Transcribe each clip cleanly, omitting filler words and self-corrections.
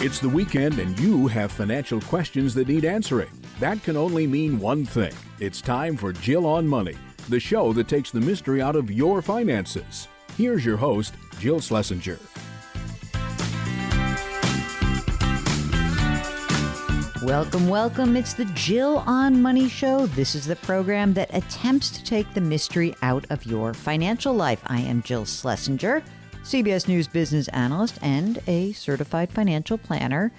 It's the weekend and you have financial questions that need answering. That can only mean one thing. It's time for Jill on Money, the show that takes the mystery out of your finances. Here's your host, Jill Schlesinger. Welcome. It's the Jill on Money Show. This is the program that attempts to take the mystery out of your financial life. I am Jill Schlesinger, CBS News business analyst and a certified financial planner.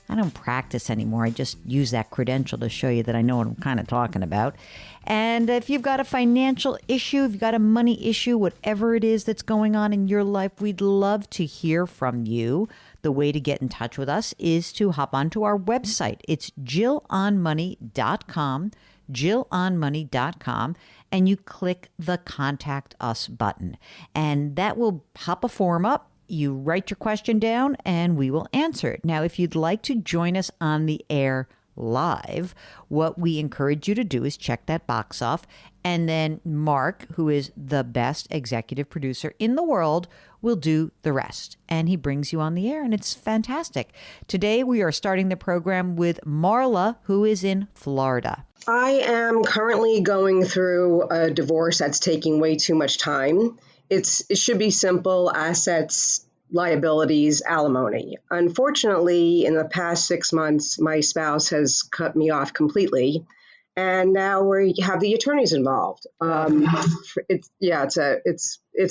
I don't practice anymore. I just use that credential to show you that I know what I'm kind of talking about. And if you've got a financial issue, if you've got a money issue, whatever it is that's going on in your life, we'd love to hear from you. The way to get in touch with us is to hop onto our website. It's jillonmoney.com, jillonmoney.com, and you click the Contact Us button. And that will pop a form up. You write your question down, and we will answer it. Now, if you'd like to join us on the air live, what we encourage you to do is check that box off, and then Mark, who is the best executive producer in the world, will do the rest. And he brings you on the air, and it's fantastic. Today, we are starting the program with Marla, who is in Florida. I am currently going through a divorce that's taking way too much time. It should be simple: assets, liabilities, alimony. Unfortunately, in the past 6 months, my spouse has cut me off completely, and now we have the attorneys involved. It's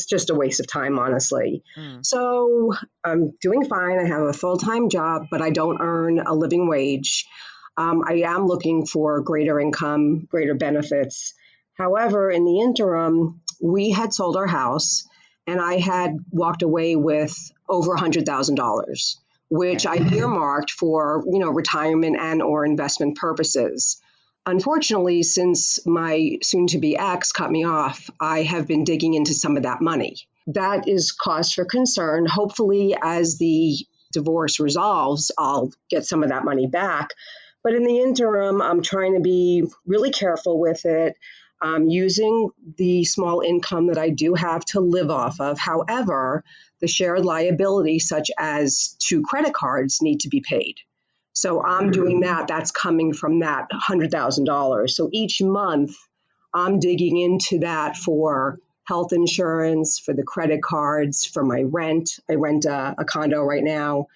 just a waste of time, honestly. So I'm doing fine. I have a full-time job, but I don't earn a living wage. I am looking for greater income, greater benefits. However, in the interim, we had sold our house, and I had walked away with over $100,000, which I earmarked for, retirement and or investment purposes. Unfortunately, since my soon-to-be ex cut me off, I have been digging into some of that money. That is cause for concern. Hopefully, as the divorce resolves, I'll get some of that money back. But in the interim, I'm trying to be really careful with it. Using the small income that I do have to live off of. However, the shared liabilities, such as 2 credit cards, need to be paid. So I'm doing that. That's coming from that $100,000. So each month, I'm digging into that for health insurance, for the credit cards, for my rent. I rent a condo right now.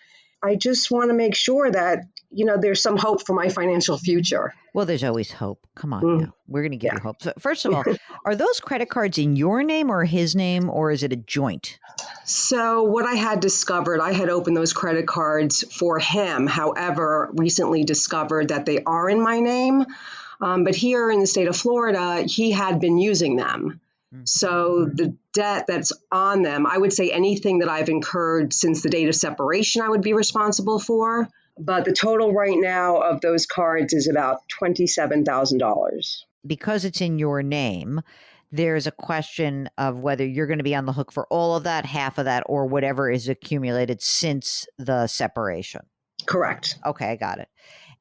I just want to make sure that, there's some hope for my financial future. Well, there's always hope. Come on now. We're going to give you hope. So first of all, are those credit cards in your name or his name, or is it a joint? So what I had discovered, I had opened those credit cards for him. However, recently discovered that they are in my name. But here in the state of Florida, he had been using them. So the debt that's on them, I would say anything that I've incurred since the date of separation, I would be responsible for. But the total right now of those cards is about $27,000. Because it's in your name, there's a question of whether you're going to be on the hook for all of that, half of that, or whatever is accumulated since the separation. Correct. Okay, I got it.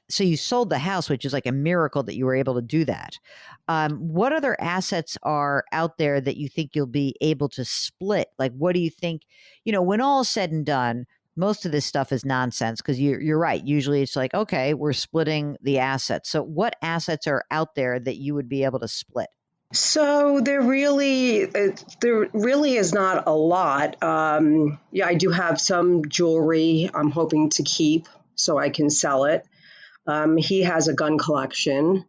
So you sold the house, which is like a miracle that you were able to do that. What other assets are out there that you think you'll be able to split? Like, what do you think, when all is said and done, most of this stuff is nonsense because you're right. Usually it's like, okay, we're splitting the assets. So what assets are out there that you would be able to split? So there really is not a lot. I do have some jewelry I'm hoping to keep so I can sell it. He has a gun collection.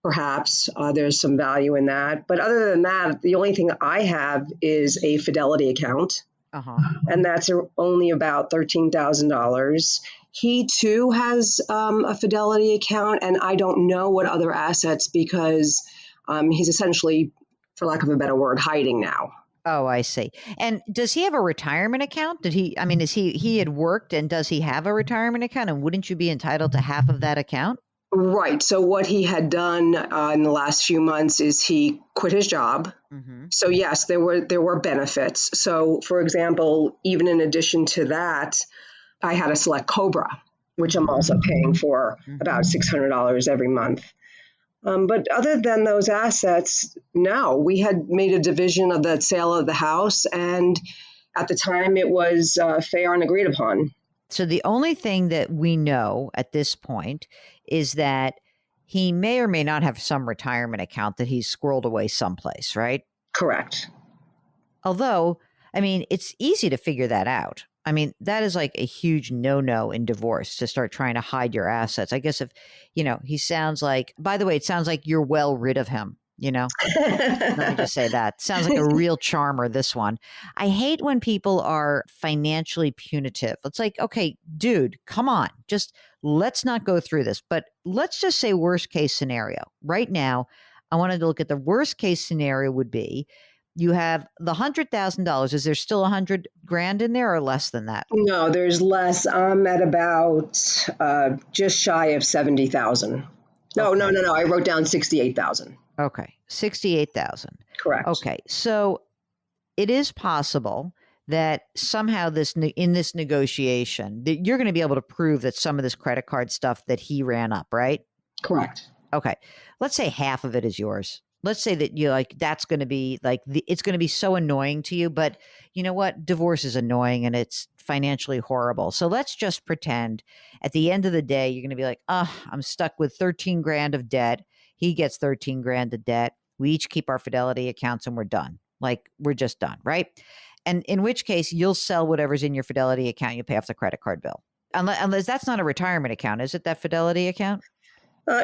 Perhaps there's some value in that. But other than that, the only thing I have is a Fidelity account. And that's only about $13,000. He too has a Fidelity account, and I don't know what other assets because he's essentially, for lack of a better word, hiding now. Oh, I see. And does he have a retirement account? He had worked, and does he have a retirement account? And wouldn't you be entitled to half of that account? Right. So what he had done in the last few months is he quit his job. So yes, there were benefits. So for example, even in addition to that, I had a Select Cobra, which I'm also paying for about $600 every month. But other than those assets, no, we had made a division of the sale of the house. And at the time it was fair and agreed upon. So the only thing that we know at this point is that he may or may not have some retirement account that he's squirreled away someplace, right? Correct. Although, I mean, it's easy to figure that out. I mean, that is like a huge no-no in divorce to start trying to hide your assets. I guess if, he sounds like, by the way, it sounds like you're well rid of him, Let me just say that. Sounds like a real charmer, this one. I hate when people are financially punitive. It's like, okay, dude, come on. Just let's not go through this. But let's just say worst case scenario. Right now, I wanted to look at the worst case scenario would be you have the $100,000. Is there still $100,000 in there or less than that? No, there's less. I'm at about just shy of 70,000. No, Okay. no. I wrote down 68,000. Okay. 68,000. Correct. Okay. So it is possible that somehow in this negotiation that you're going to be able to prove that some of this credit card stuff that he ran up, right? Correct. Okay. Let's say half of it is yours. Let's say that that's going to be it's going to be so annoying to you, but you know what? Divorce is annoying and it's financially horrible. So let's just pretend at the end of the day, you're going to be like, I'm stuck with 13 grand of debt. He gets 13 grand of debt. We each keep our Fidelity accounts and we're done. Like we're just done. Right. And in which case you'll sell whatever's in your Fidelity account. You pay off the credit card bill. Unless that's not a retirement account. Is it that Fidelity account?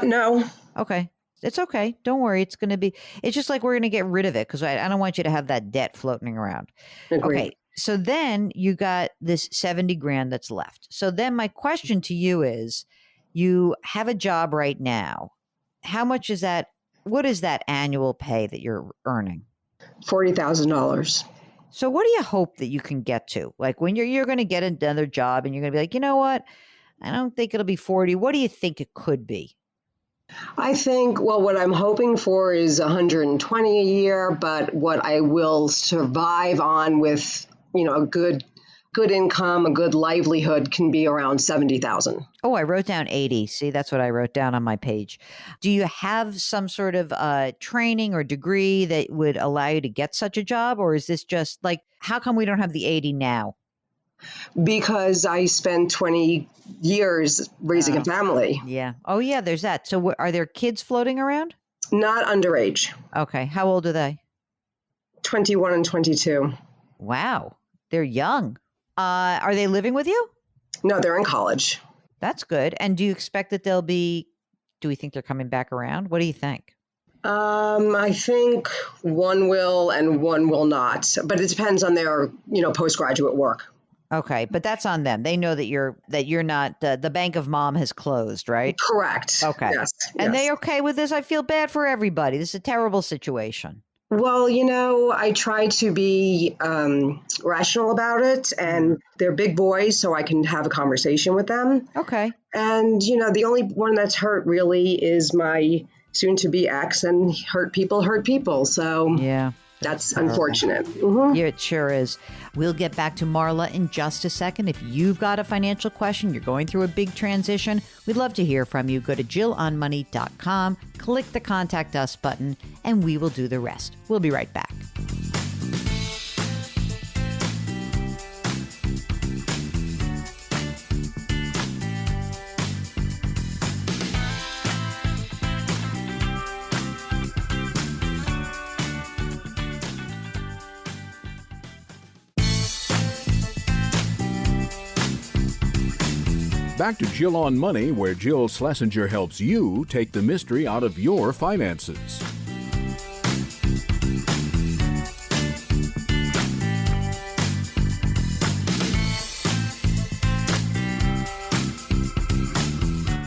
No. Okay. It's okay. Don't worry. It's just like we're going to get rid of it because I don't want you to have that debt floating around. Agreed. Okay. So then you got this 70 grand that's left. So then my question to you is, you have a job right now. How much is that? What is that annual pay that you're earning? $40,000. So what do you hope that you can get to? Like when you're going to get another job and you're going to be like, you know what? I don't think it'll be 40. What do you think it could be? I think, what I'm hoping for is 120 a year, but what I will survive on with, a good income, a good livelihood can be around 70,000. Oh, I wrote down 80. See, that's what I wrote down on my page. Do you have some sort of training or degree that would allow you to get such a job? Or is this just like, how come we don't have the 80 now? Because I spent 20 years raising a family. Yeah. Oh, yeah, there's that. So are there kids floating around? Not underage. Okay. How old are they? 21 and 22. Wow. They're young. Are they living with you? No, they're in college. That's good. And do you expect that do we think they're coming back around? What do you think? I think one will and one will not, but it depends on their, postgraduate work. Okay, but that's on them. They know that you're not the bank of mom has closed, right? Correct. Okay. Yes. And they okay with this? I feel bad for everybody. This is a terrible situation. Well, I try to be rational about it, and they're big boys, so I can have a conversation with them. Okay. And, the only one that's hurt really is my soon-to-be ex, and hurt people. So yeah. That's unfortunate. Mm-hmm. Yeah, it sure is. We'll get back to Marla in just a second. If you've got a financial question, you're going through a big transition, we'd love to hear from you. Go to JillOnMoney.com, click the Contact Us button, and we will do the rest. We'll be right back. Back to Jill on Money, where Jill Schlesinger helps you take the mystery out of your finances.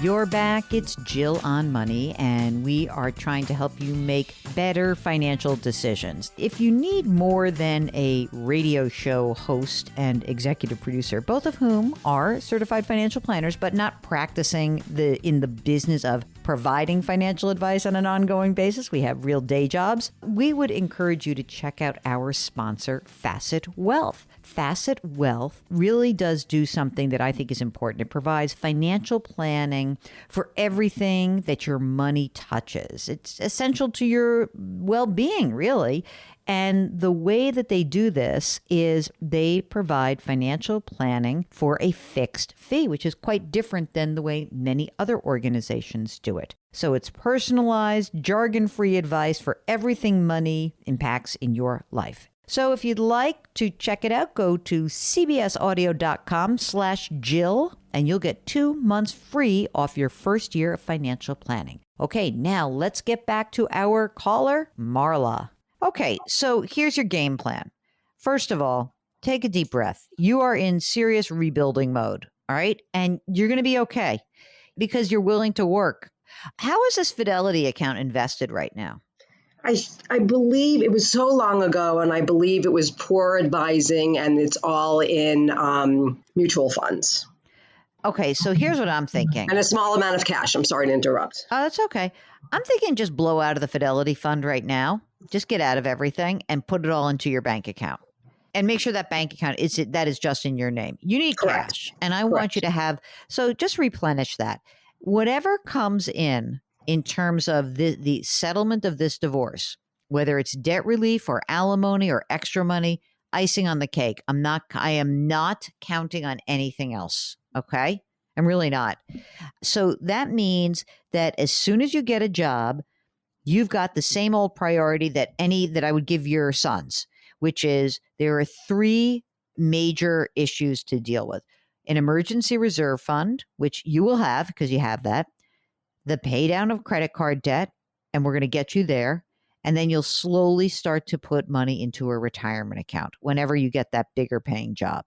You're back. It's Jill on Money, and we are trying to help you make better financial decisions. If you need more than a radio show host and executive producer, both of whom are certified financial planners, but not practicing in the business of providing financial advice on an ongoing basis, we have real day jobs, we would encourage you to check out our sponsor, Facet Wealth. Facet Wealth really does do something that I think is important. It provides financial planning for everything that your money touches. It's essential to your well-being, really. And the way that they do this is they provide financial planning for a fixed fee, which is quite different than the way many other organizations do it. So it's personalized, jargon-free advice for everything money impacts in your life. So if you'd like to check it out, go to cbsaudio.com/Jill, and you'll get 2 months free off your first year of financial planning. Okay, now let's get back to our caller, Marla. Okay, so here's your game plan. First of all, take a deep breath. You are in serious rebuilding mode, all right? And you're going to be okay because you're willing to work. How is this Fidelity account invested right now? I believe it was so long ago, and I believe it was poor advising, and it's all in mutual funds. Okay, so here's what I'm thinking. And a small amount of cash. I'm sorry to interrupt. Oh, that's okay. I'm thinking just blow out of the Fidelity fund right now. Just get out of everything and put it all into your bank account. And make sure that bank account is just in your name. You need Correct. cash. And I want you to have, so just replenish that. Whatever comes in terms of the settlement of this divorce, whether it's debt relief or alimony or extra money, icing on the cake. I am not counting on anything else. Okay. I'm really not. So that means that as soon as you get a job, you've got the same old priority that I would give your sons, which is there are 3 major issues to deal with. An emergency reserve fund, which you will have because you have that, the pay down of credit card debt, and we're going to get you there. And then you'll slowly start to put money into a retirement account whenever you get that bigger paying job.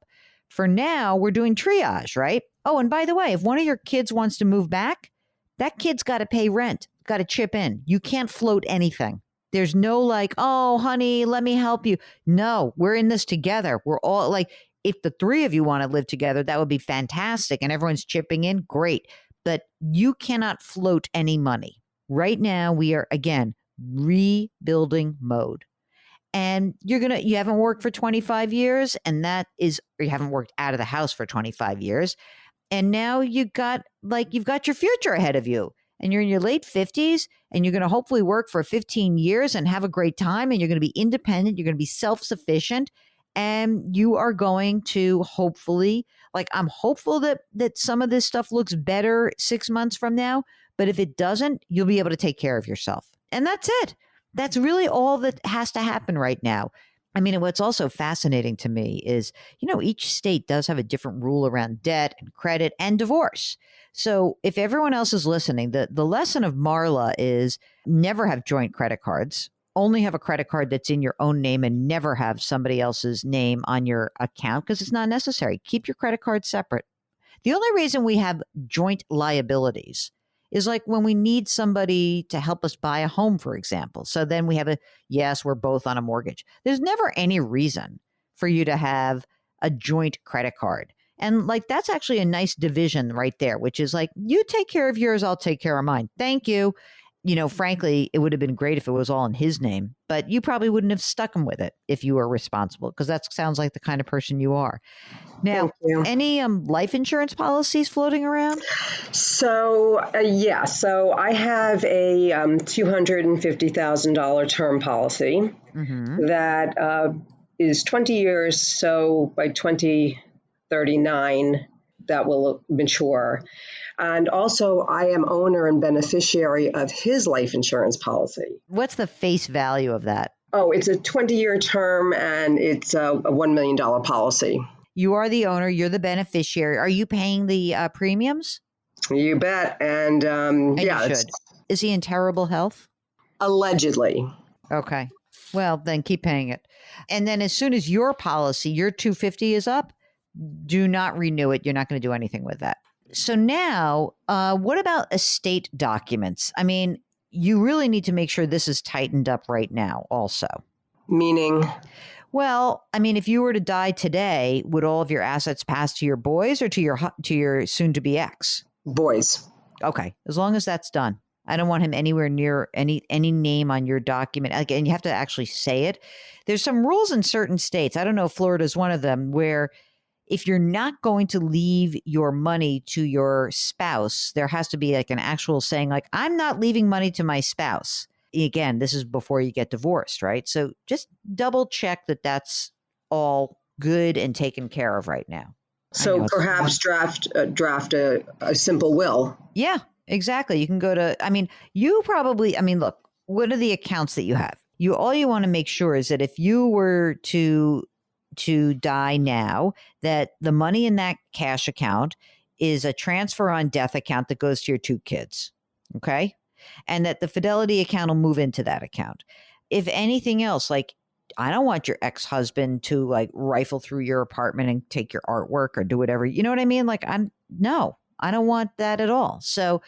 For now, we're doing triage, right? Oh, and by the way, if one of your kids wants to move back, that kid's got to pay rent, got to chip in. You can't float anything. There's no like, oh, honey, let me help you. No, we're in this together. We're all like, if the 3 of you want to live together, that would be fantastic. And everyone's chipping in, great. But you cannot float any money. Right now, we are, again, rebuilding mode. And you haven't worked for 25 years, and or you haven't worked out of the house for 25 years. And now you've got your future ahead of you. And you're in your late 50s, and you're going to hopefully work for 15 years and have a great time. And you're going to be independent. You're going to be self-sufficient. And you are going to hopefully, I'm hopeful that some of this stuff looks better 6 months from now. But if it doesn't, you'll be able to take care of yourself. And that's it. That's really all that has to happen right now. I mean, what's also fascinating to me is, each state does have a different rule around debt and credit and divorce. So if everyone else is listening, the lesson of Marla is never have joint credit cards. Only have a credit card that's in your own name and never have somebody else's name on your account because it's not necessary. Keep your credit card separate. The only reason we have joint liabilities is like when we need somebody to help us buy a home, for example. So then we have yes, we're both on a mortgage. There's never any reason for you to have a joint credit card. And that's actually a nice division right there, which is like, you take care of yours, I'll take care of mine. Thank you. Frankly, it would have been great if it was all in his name, but you probably wouldn't have stuck him with it if you were responsible, because that sounds like the kind of person you are. Now, any life insurance policies floating around? So, yeah. So I have a $250,000 term policy that is 20 years. So by 2039, that will mature. And also, I am owner and beneficiary of his life insurance policy. What's the face value of that? Oh, it's a 20-year term, and it's a $1 million policy. You are the owner. You're the beneficiary. Are you paying the premiums? You bet. And yeah. You should. Is he in terrible health? Allegedly. Okay. Well, then keep paying it. And then as soon as your policy, your 250 is up, do not renew it. You're not going to do anything with that. So now, what about estate documents? I mean, you really need to make sure this is tightened up right now also. Meaning? Well, I mean, if you were to die today, would all of your assets pass to your boys or to your soon-to-be ex? Boys. Okay. As long as that's done. I don't want him anywhere near any name on your document. Again, you have to actually say it. There's some rules in certain states. I don't know if Florida is one of them, where if you're not going to leave your money to your spouse, there has to be like an actual saying like, I'm not leaving money to my spouse. Again, this is before you get divorced, right? So just double check that that's all good and taken care of right now. So perhaps draft a simple will. Yeah, exactly. You can go to, look, what are the accounts that you have? All you want to make sure is that if you were to die now, that the money in that cash account is a transfer on death account that goes to your 2 kids. Okay. And that the Fidelity account will move into that account. If anything else, like, I don't want your ex-husband to like rifle through your apartment and take your artwork or do whatever. You know what I mean? Like, I don't want that at all. So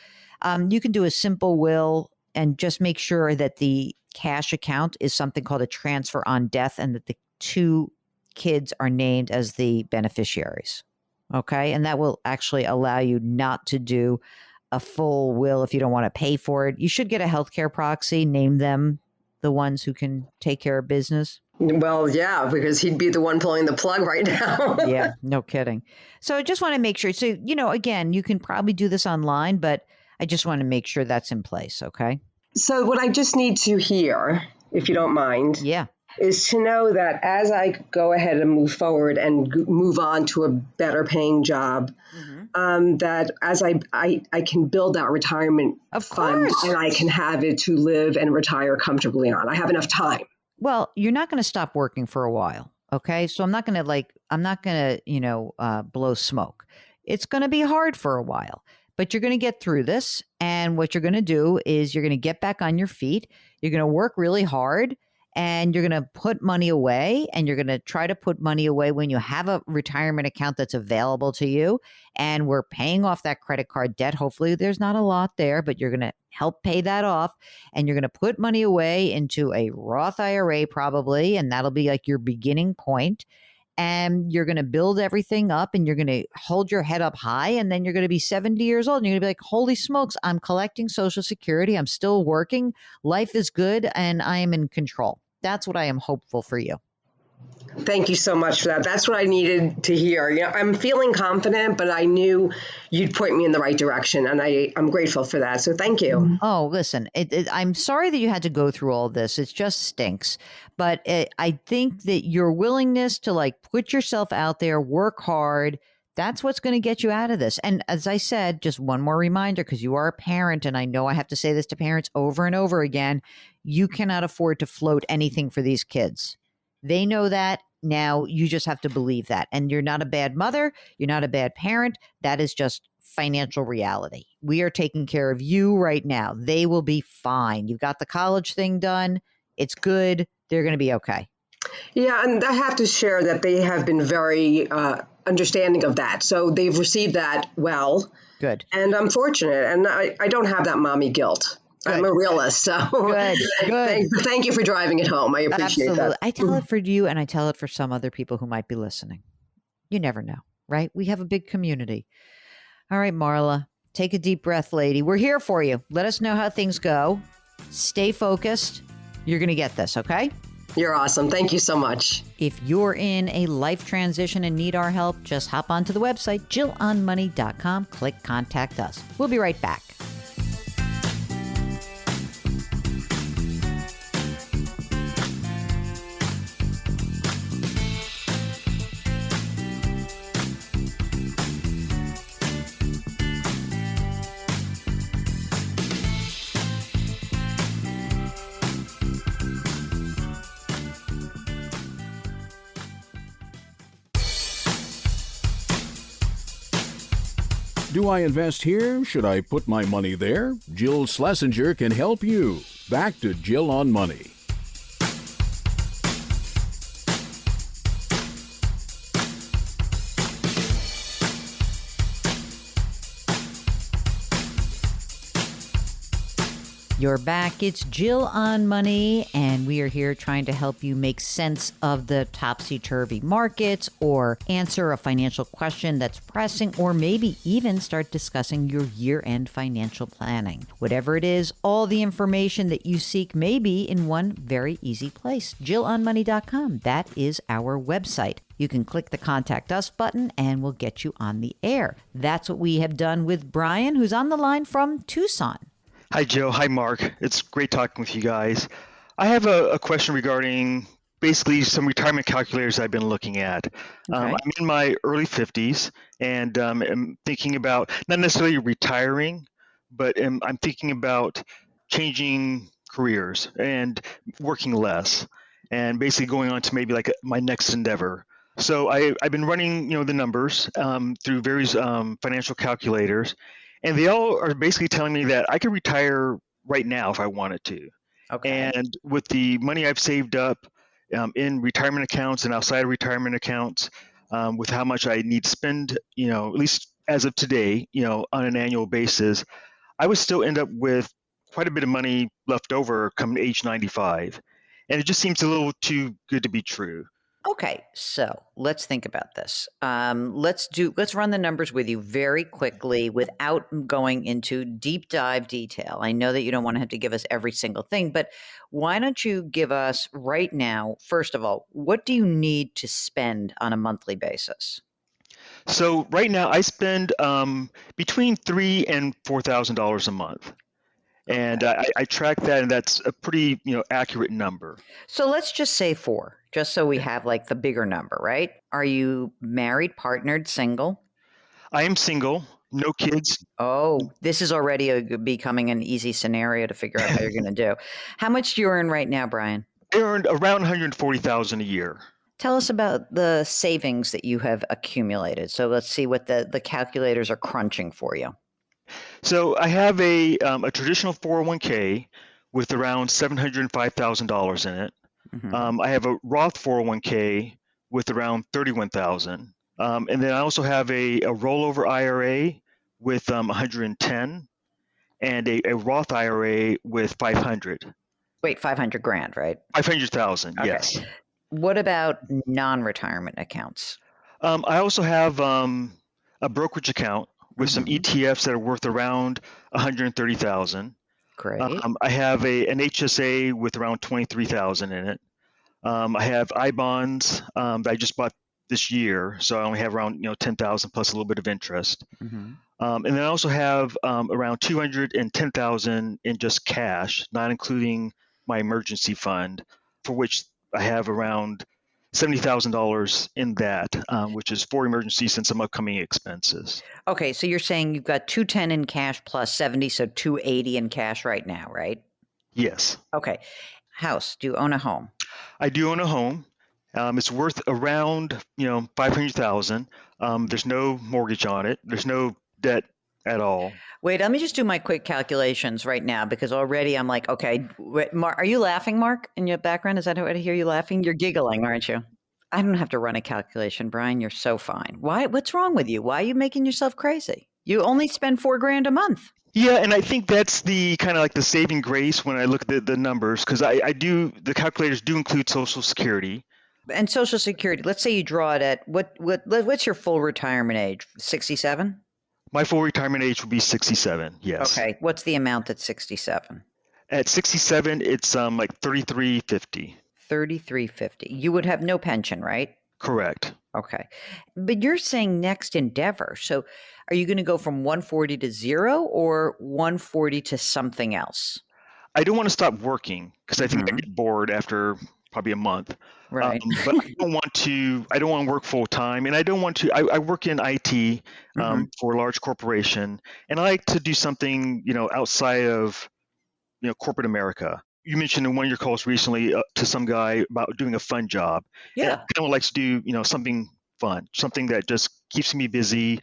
you can do a simple will and just make sure that the cash account is something called a transfer on death and that the 2 kids are named as the beneficiaries. Okay. And that will actually allow you not to do a full will if you don't want to pay for it. You should get a healthcare proxy, name them the ones who can take care of business. Well, yeah, because he'd be the one pulling the plug right now. Yeah, no kidding. So I just want to make sure. So, again, you can probably do this online, but I just want to make sure that's in place. Okay. So what I just need to hear, if you don't mind, is to know that as I go ahead and move forward and move on to a better paying job, that as I can build that retirement fund and I can have it to live and retire comfortably on. I have enough time. Well, you're not going to stop working for a while. Okay. So I'm not going to blow smoke. It's going to be hard for a while, but you're going to get through this. And what you're going to do is you're going to get back on your feet. You're going to work really hard. And you're going to put money away, and you're going to try to put money away when you have a retirement account that's available to you. And we're paying off that credit card debt. Hopefully there's not a lot there, but you're going to help pay that off. And you're going to put money away into a Roth IRA probably, and that'll be like your beginning point. And you're going to build everything up and you're going to hold your head up high. And then you're going to be 70 years old and you're going to be like, holy smokes, I'm collecting Social Security. I'm still working. Life is good and I am in control. That's what I am hopeful for you. Thank you so much for that. That's what I needed to hear. I'm feeling confident, but I knew you'd point me in the right direction, and I'm grateful for that. So thank you. Oh, listen, I'm sorry that you had to go through all this. It just stinks. But I think that your willingness to like put yourself out there, work hard, that's what's going to get you out of this. And as I said, just one more reminder, because you are a parent, and I know I have to say this to parents over and over again, you cannot afford to float anything for these kids. They know that. Now you just have to believe that. And you're not a bad mother. You're not a bad parent. That is just financial reality. We are taking care of you right now. They will be fine. You've got the college thing done. It's good. They're going to be okay. Yeah. And I have to share that they have been very understanding of that. So they've received that well. Good. And I'm fortunate. And I don't have that mommy guilt. Good. I'm a realist, so good. Thank you for driving it home. I appreciate that. I tell it for you, and I tell it for some other people who might be listening. You never know, right? We have a big community. All right, Marla, take a deep breath, lady. We're here for you. Let us know how things go. Stay focused. You're going to get this, okay? You're awesome. Thank you so much. If you're in a life transition and need our help, just hop onto the website, JillOnMoney.com. Click Contact Us. We'll be right back. Do I invest here? Should I put my money there? Jill Schlesinger can help you. Back to Jill on Money. You're back. It's Jill on Money, and we are here trying to help you make sense of the topsy-turvy markets or answer a financial question that's pressing, or maybe even start discussing your year-end financial planning. Whatever it is, all the information that you seek may be in one very easy place, JillOnMoney.com. That is our website. You can click the Contact Us button and we'll get you on the air. That's what we have done with Brian, who's on the line from Tucson. Hi, Joe. Hi, Mark. It's great talking with you guys. I have a question regarding basically some retirement calculators I've been looking at. Okay. I'm in my early 50s and am thinking about not necessarily retiring, but I'm thinking about changing careers and working less and basically going on to maybe like my next endeavor. So I've been running, the numbers through various financial calculators, and they all are basically telling me that I could retire right now if I wanted to. Okay. And with the money I've saved up in retirement accounts and outside of retirement accounts, with how much I need to spend, at least as of today, on an annual basis, I would still end up with quite a bit of money left over come age 95. And it just seems a little too good to be true. Okay, so let's think about this. Let's run the numbers with you very quickly without going into deep dive detail. I know that you don't want to have to give us every single thing, but why don't you give us right now, first of all, what do you need to spend on a monthly basis? So right now I spend between $3,000 and $4,000 a month, and Okay. I track that, and that's a pretty accurate number. So let's just say four, just so we have like the bigger number, right? Are you married, partnered, single? I am single, no kids. Oh, this is already becoming an easy scenario to figure out how you're going to do. How much do you earn right now, Brian? I earned around 140,000 a year. Tell us about the savings that you have accumulated. So let's see what the calculators are crunching for you. So I have a traditional 401k with around $705,000 in it. Mhm. I have a Roth 401k with around 31,000, and then I also have a rollover IRA with 110, and a Roth IRA with 500. Wait, 500 grand, right? 500,000, Okay. yes. What about non-retirement accounts? I also have a brokerage account with some Mhm. ETFs that are worth around 130,000. Great. I have an HSA with around 23,000 in it. I have I bonds that I just bought this year, so I only have around 10,000 plus a little bit of interest. Mhm. And then I also have around 210,000 in just cash, not including my emergency fund, for which I have around $70,000 in that, which is for emergencies and some upcoming expenses. Okay, so you're saying you've got 210 in cash plus 70, so 280 in cash right now, right? Yes, Okay. House, do you own a home? I do own a home. It's worth around 500,000. There's no mortgage on it. There's no debt at all. Wait, let me just do my quick calculations right now because already I'm like, okay, wait, are you laughing, Mark, in your background? Is that what I hear you laughing? You're giggling, aren't you? I don't have to run a calculation, Brian. You're so fine. Why? What's wrong with you? Why are you making yourself crazy? You only spend 4 grand a month. Yeah, and I think that's the kind of like the saving grace when I look at the numbers, because the calculators do include Social Security. And Social Security, let's say you draw it at what's your full retirement age? 67? My full retirement age would be 67. Yes. Okay. What's the amount at 67? At 67, it's like 3350. 3350. You would have no pension, right? Correct. Okay. But you're saying next endeavor. So are you going to go from 140 to zero or 140 to something else? I don't want to stop working because I think I Mhm. get bored after probably a month. Right. But I don't want to. I don't want to work full time, and I don't want to. I work in IT Mhm. for a large corporation, and I like to do something outside of corporate America. You mentioned in one of your calls recently to some guy about doing a fun job, and I Yeah. kind of like to do something fun, something that just keeps me busy,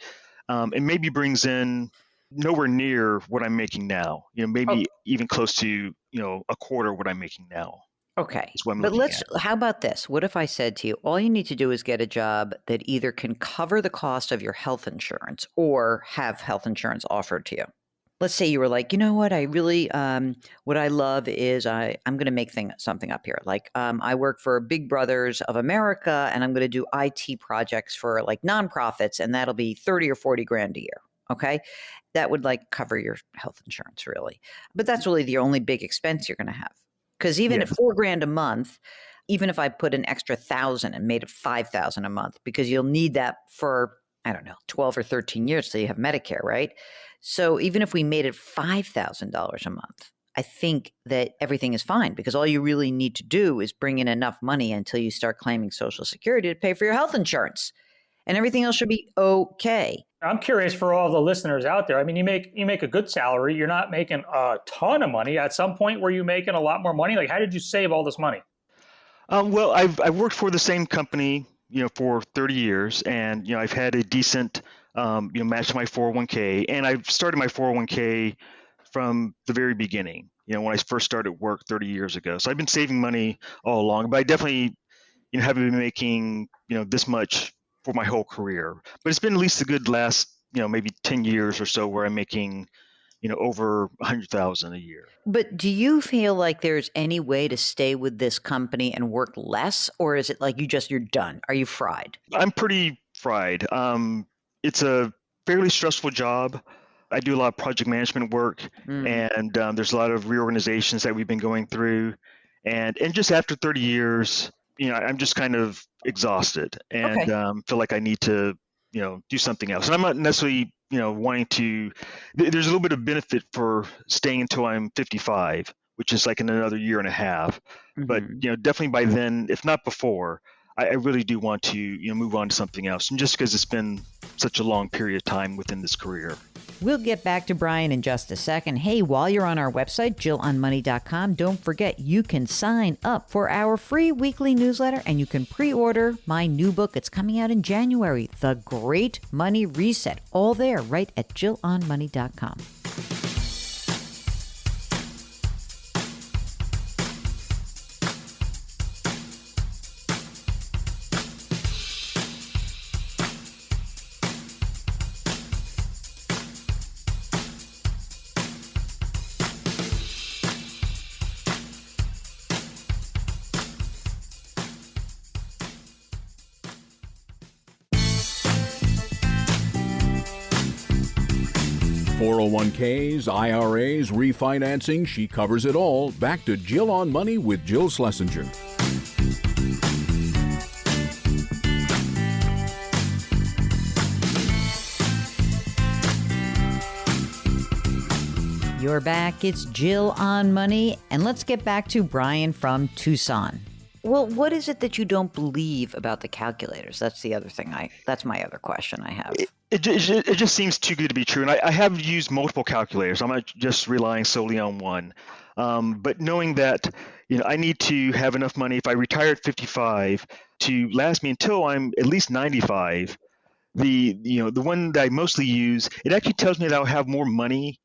and maybe brings in nowhere near what I'm making now. Oh, Maybe even close to a quarter what I'm making now okay. is what I'm But looking at. how about this? What if I said to you, all you need to do is get a job that either can cover the cost of your health insurance or have health insurance offered to you? Let's say you were like, you know what, I really, what I love is I'm going to make something up here. Like, I work for Big Brothers of America, and I'm going to do IT projects for like nonprofits, and that'll be 30 or 40 grand a year. Okay, that would like cover your health insurance, really. But that's really the only big expense you're going to have, because even at Yes. 4 grand a month, even if I put an extra 1,000 and made it 5,000 a month, because you'll need that for, I don't know, 12 or 13 years till you have Medicare, right? So even if we made it $5,000 a month, I think that everything is fine because all you really need to do is bring in enough money until you start claiming Social Security to pay for your health insurance. And everything else should be okay. I'm curious for all the listeners out there. I mean, you make a good salary. You're not making a ton of money. At some point, were you making a lot more money? Like, how did you save all this money? Well, I've worked for the same company, for 30 years, and I've had a decent, match to my 401k, and I've started my 401k from the very beginning. When I first started work 30 years ago. So I've been saving money all along, but I definitely, haven't been making, this much for my whole career. But it's been at least a good last, maybe 10 years or so where I'm making, over 100,000 a year. But do you feel like there's any way to stay with this company and work less? Or is it like you're done? Are you fried? I'm pretty fried. It's a fairly stressful job. I do a lot of project management work, and there's a lot of reorganizations that we've been going through. And just after 30 years, I'm just kind of exhausted and feel like I need to, do something else. And I'm not necessarily, wanting to, there's a little bit of benefit for staying until I'm 55, which is like in another year and a half. But, definitely by then, if not before, I really do want to, move on to something else. And just because it's been such a long period of time within this career. We'll get back to Brian in just a second. Hey, while you're on our website, JillOnMoney.com, don't forget you can sign up for our free weekly newsletter and you can pre-order my new book. It's coming out in January, The Great Money Reset. All there right at JillOnMoney.com. .401ks, IRAs, refinancing, she covers it all. Back to Jill on Money with Jill Schlesinger. You're back. It's Jill on Money. And let's get back to Brian from Tucson. Well, what is it that you don't believe about the calculators? That's the other thing. That's my other question I have. It just seems too good to be true. And I have used multiple calculators. I'm not just relying solely on one. But knowing that, I need to have enough money if I retire at 55 to last me until I'm at least 95. The one that I mostly use, it actually tells me that I'll have more money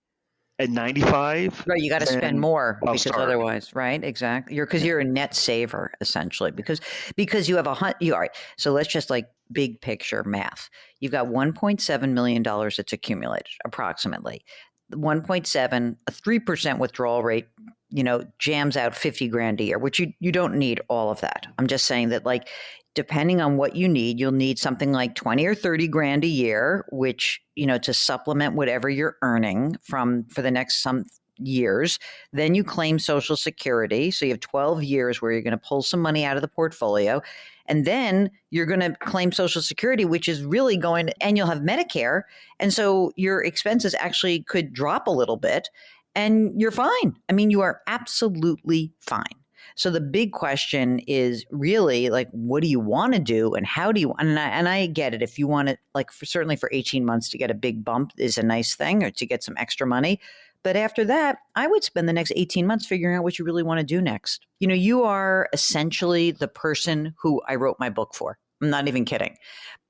at 95. Right, you got to spend more because start. otherwise, right? Exactly. You're a net saver essentially because you have all right. So let's just like big picture math. You've got $1.7 million that's accumulated approximately. 1.7, a 3% withdrawal rate, jams out 50 grand a year, which you don't need all of that. I'm just saying that like depending on what you need, you'll need something like 20 or 30 grand a year, which, to supplement whatever you're earning for the next some years. Then you claim Social Security. So you have 12 years where you're going to pull some money out of the portfolio. And then you're going to claim Social Security, which is really and you'll have Medicare. And so your expenses actually could drop a little bit and you're fine. I mean, you are absolutely fine. So the big question is really like, what do you want to do and how do you, and I get it. If you want it, certainly for 18 months to get a big bump is a nice thing or to get some extra money. But after that, I would spend the next 18 months figuring out what you really want to do next. You are essentially the person who I wrote my book for. I'm not even kidding.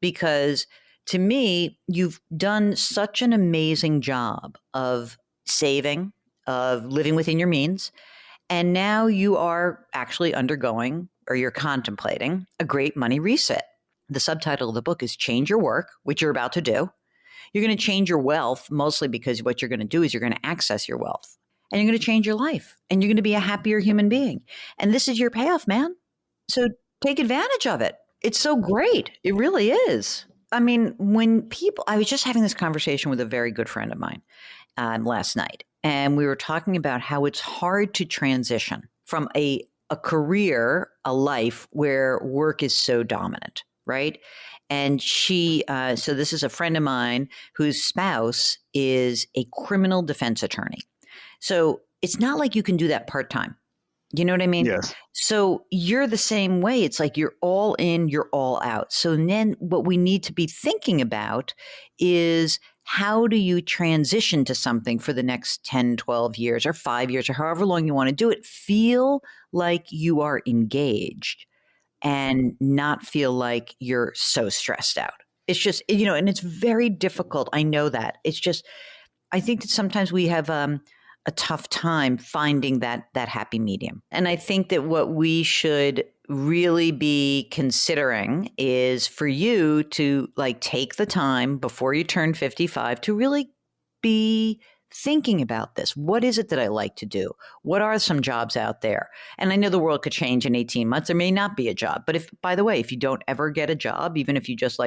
Because to me, you've done such an amazing job of saving, of living within your means. And now you are actually undergoing, or you're contemplating, a great money reset. The subtitle of the book is Change Your Work, which you're about to do. You're going to change your wealth, mostly because what you're going to do is you're going to access your wealth. And you're going to change your life. And you're going to be a happier human being. And this is your payoff, man. So take advantage of it. It's so great. It really is. I mean, I was just having this conversation with a very good friend of mine last night. And we were talking about how it's hard to transition from a career, a life where work is so dominant, right? And so this is a friend of mine whose spouse is a criminal defense attorney. So it's not like you can do that part-time. You know what I mean? Yes. So you're the same way. It's like you're all in, you're all out. So then what we need to be thinking about is how do you transition to something for the next 10, 12 years or 5 years or however long you want to do it? Feel like you are engaged and not feel like you're so stressed out. It's just, and it's very difficult. I know that. It's just, I think that sometimes we have a tough time finding that happy medium. And I think that what we should really be considering is for you to take the time before you turn 55 to really be thinking about this. What is it that I like to do? What are some jobs out there? And I know the world could change in 18 months. There may not be a job. But by the way, if you don't ever get a job, even if you just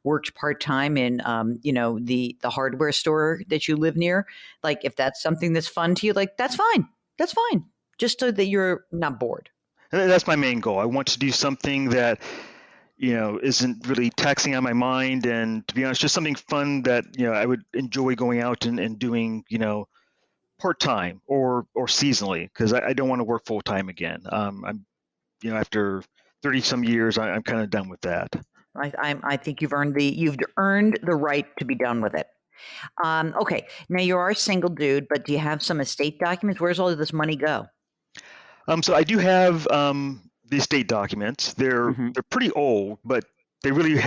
worked part-time in, the hardware store that you live near, if that's something that's fun to you, that's fine. That's fine. Just so that you're not bored. That's my main goal. I want to do something that, isn't really taxing on my mind. And to be honest, just something fun that, I would enjoy going out and doing, part-time or seasonally, because I don't want to work full-time again. I'm, after 30 some years, I'm kind of done with that. I think you've earned the right to be done with it. Okay. Now you are a single dude, but do you have some estate documents? Where's all of this money go? So I do have the estate documents. They're pretty old, but they really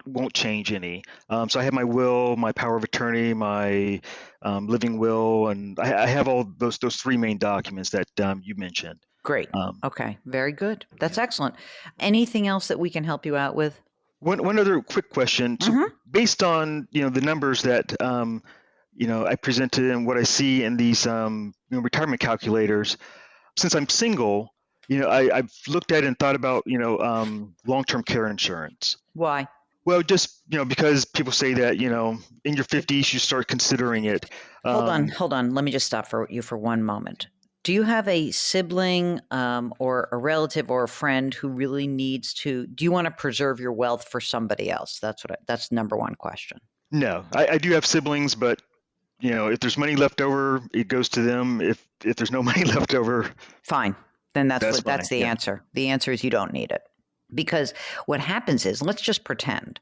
won't change any. So I have my will, my power of attorney, my living will, and I have all those three main documents that you mentioned. Great. Okay. Very good. That's excellent. Anything else that we can help you out with? One other quick question. So based on the numbers that I presented and what I see in these retirement calculators, since I'm single, I've looked at and thought about, long-term care insurance. Why? Well, just, because people say that, in your 50s, you start considering it. Hold on. Let me just stop you for one moment. Do you have a sibling or a relative or a friend who really do you want to preserve your wealth for somebody else? That's number one question. No, I do have siblings, but, if there's money left over, it goes to them. If there's no money left over. Fine. Then that's the yeah. answer. The answer is you don't need it. Because what happens is, let's just pretend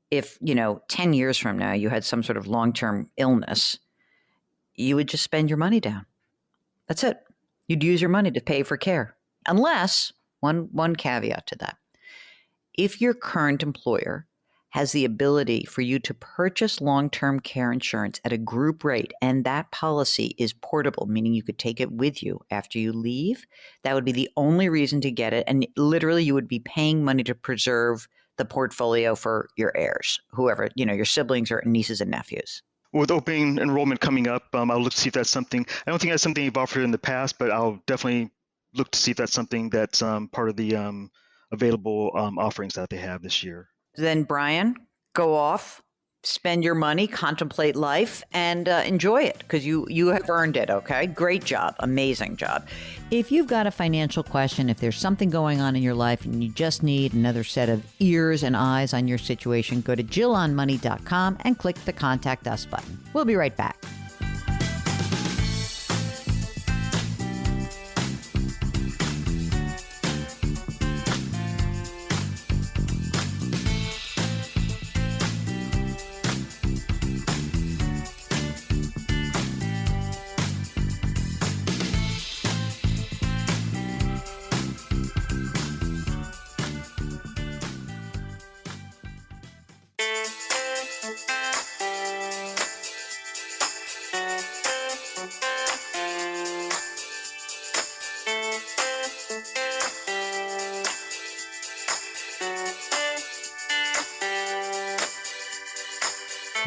if, 10 years from now you had some sort of long-term illness, you would just spend your money down. That's it. You'd use your money to pay for care. Unless, one caveat to that, if your current employer has the ability for you to purchase long-term care insurance at a group rate, and that policy is portable, meaning you could take it with you after you leave, that would be the only reason to get it. And literally you would be paying money to preserve the portfolio for your heirs, whoever, your siblings or nieces and nephews. With open enrollment coming up, I'll look to see if that's something. I don't think that's something you've offered in the past, but I'll definitely look to see if that's something that's part of the available offerings that they have this year. Then, Brian, go off, spend your money, contemplate life, and enjoy it because you have earned it, okay? Great job. Amazing job. If you've got a financial question, if there's something going on in your life and you just need another set of ears and eyes on your situation, go to JillOnMoney.com and click the Contact Us button. We'll be right back.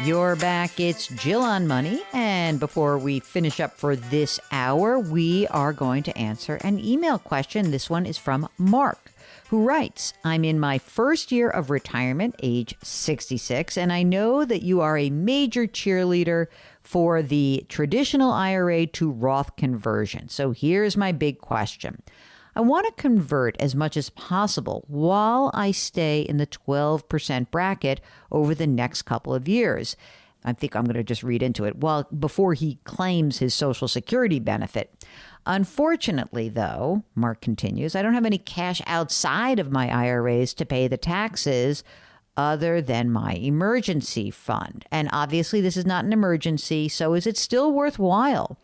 You're back. It's Jill on Money. And before we finish up for this hour, we are going to answer an email question. This one is from Mark, who writes, I'm in my first year of retirement, age 66, and I know that you are a major cheerleader for the traditional IRA to Roth conversion. So here's my big question. I want to convert as much as possible while I stay in the 12% bracket over the next couple of years. I think I'm going to just read into it. Before he claims his Social Security benefit. Unfortunately, though, Mark continues, I don't have any cash outside of my IRAs to pay the taxes other than my emergency fund. And obviously, this is not an emergency, so is it still worthwhile?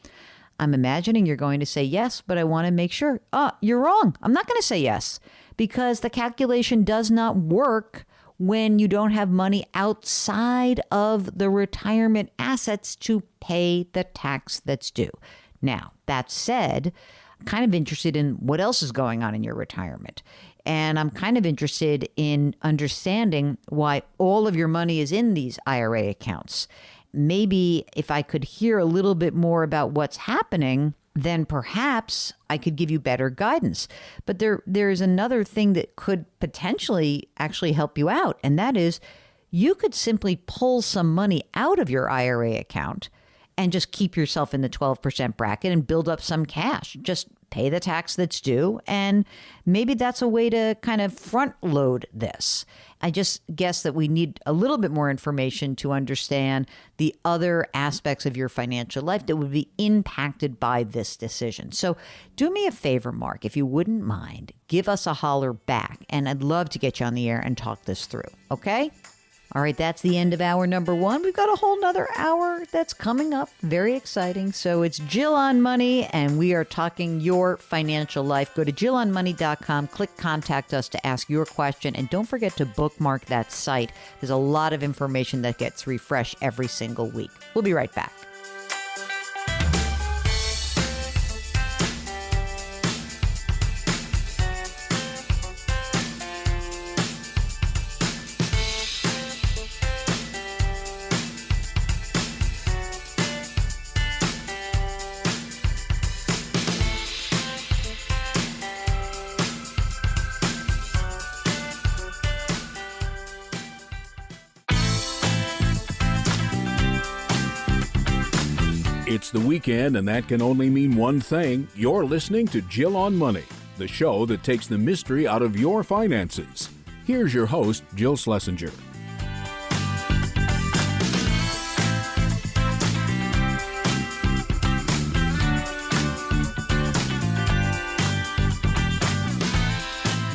I'm imagining you're going to say yes, but I want to make sure. You're wrong. I'm not going to say yes because the calculation does not work when you don't have money outside of the retirement assets to pay the tax that's due. Now, that said, I'm kind of interested in what else is going on in your retirement. And I'm kind of interested in understanding why all of your money is in these IRA accounts. Maybe if I could hear a little bit more about what's happening, then perhaps I could give you better guidance. But there's another thing that could potentially actually help you out, and that is you could simply pull some money out of your IRA account and just keep yourself in the 12% bracket and build up some cash. Just pay the tax that's due. And maybe that's a way to kind of front load this. I just guess that we need a little bit more information to understand the other aspects of your financial life that would be impacted by this decision. So do me a favor, Mark, if you wouldn't mind, give us a holler back. And I'd love to get you on the air and talk this through. Okay? All right, that's the end of hour number one. We've got a whole nother hour that's coming up. Very exciting. So it's Jill on Money, and we are talking your financial life. Go to JillOnMoney.com, click Contact Us to ask your question, and don't forget to bookmark that site. There's a lot of information that gets refreshed every single week. We'll be right back. It's the weekend, and that can only mean one thing. You're listening to Jill on Money, the show that takes the mystery out of your finances. Here's your host, Jill Schlesinger.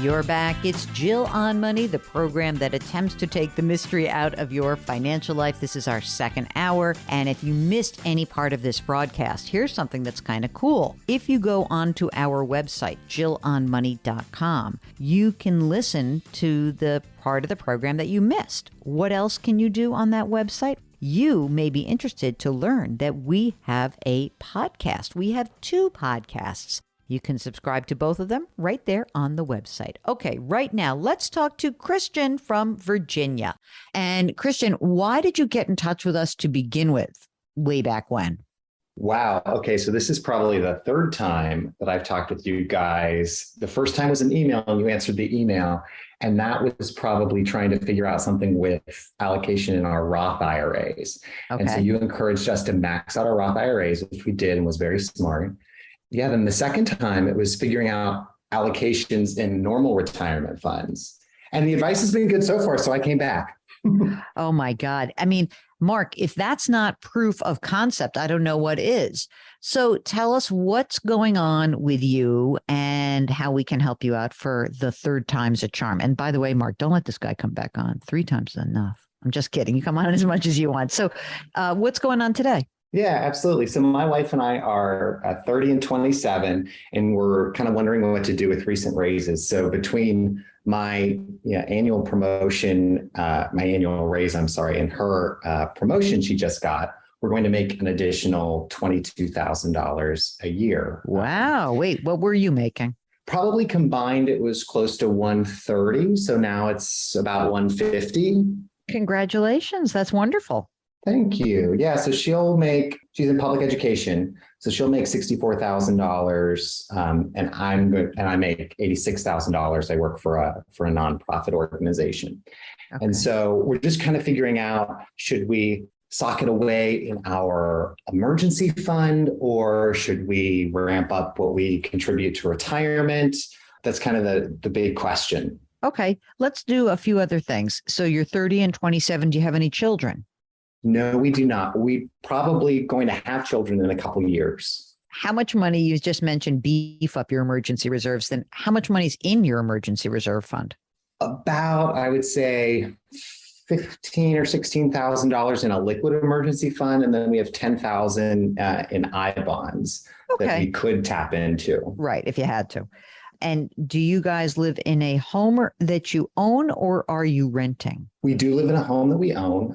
You're back. It's Jill on Money, the program that attempts to take the mystery out of your financial life. This is our second hour. And if you missed any part of this broadcast, here's something that's kind of cool. If you go onto our website, JillOnMoney.com, you can listen to the part of the program that you missed. What else can you do on that website? You may be interested to learn that we have a podcast. We have two podcasts. You can subscribe to both of them right there on the website. Okay, right now, let's talk to Christian from Virginia. And Christian, why did you get in touch with us to begin with way back when? Wow. Okay. So this is probably the third time that I've talked with you guys. The first time was an email and you answered the email. And that was probably trying to figure out something with allocation in our Roth IRAs. Okay. And so you encouraged us to max out our Roth IRAs, which we did and was very smart. Yeah, then the second time it was figuring out allocations in normal retirement funds. And the advice has been good so far, so I came back. Oh my God. I mean, Mark, if that's not proof of concept, I don't know what is. So tell us what's going on with you and how we can help you out for the third time's a charm. And by the way, Mark, don't let this guy come back on. 3 times is enough. I'm just kidding. You come on as much as you want. So what's going on today? Yeah, absolutely. So my wife and I are 30 and 27, and we're kind of wondering what to do with recent raises. So between my annual promotion, my annual raise, and her promotion she just got, we're going to make an additional $22,000 a year. Wow. Wait, what were you making? Probably combined, it was close to 130. So now it's about 150. Congratulations. That's wonderful. Thank you. Yeah. So she's in public education. So she'll make $64,000. And I make $86,000. I work for a nonprofit organization. Okay. And so we're just kind of figuring out, should we sock it away in our emergency fund, or should we ramp up what we contribute to retirement? That's kind of the big question. Okay, let's do a few other things. So you're 30 and 27. Do you have any children? No, we do not. We probably going to have children in a couple of years. How much money, you just mentioned beef up your emergency reserves, then how much money is in your emergency reserve fund? About, I would say, $15,000 or $16,000 in a liquid emergency fund, and then we have $10,000 in I bonds that we could tap into. Right, if you had to. And do you guys live in a home that you own, or are you renting? We do live in a home that we own.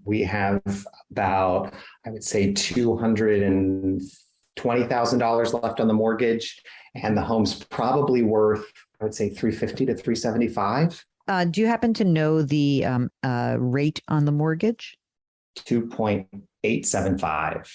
We have about, I would say, $220,000 left on the mortgage, and the home's probably worth, I would say, $350,000 to $375,000. Do you happen to know the rate on the mortgage? 2.875.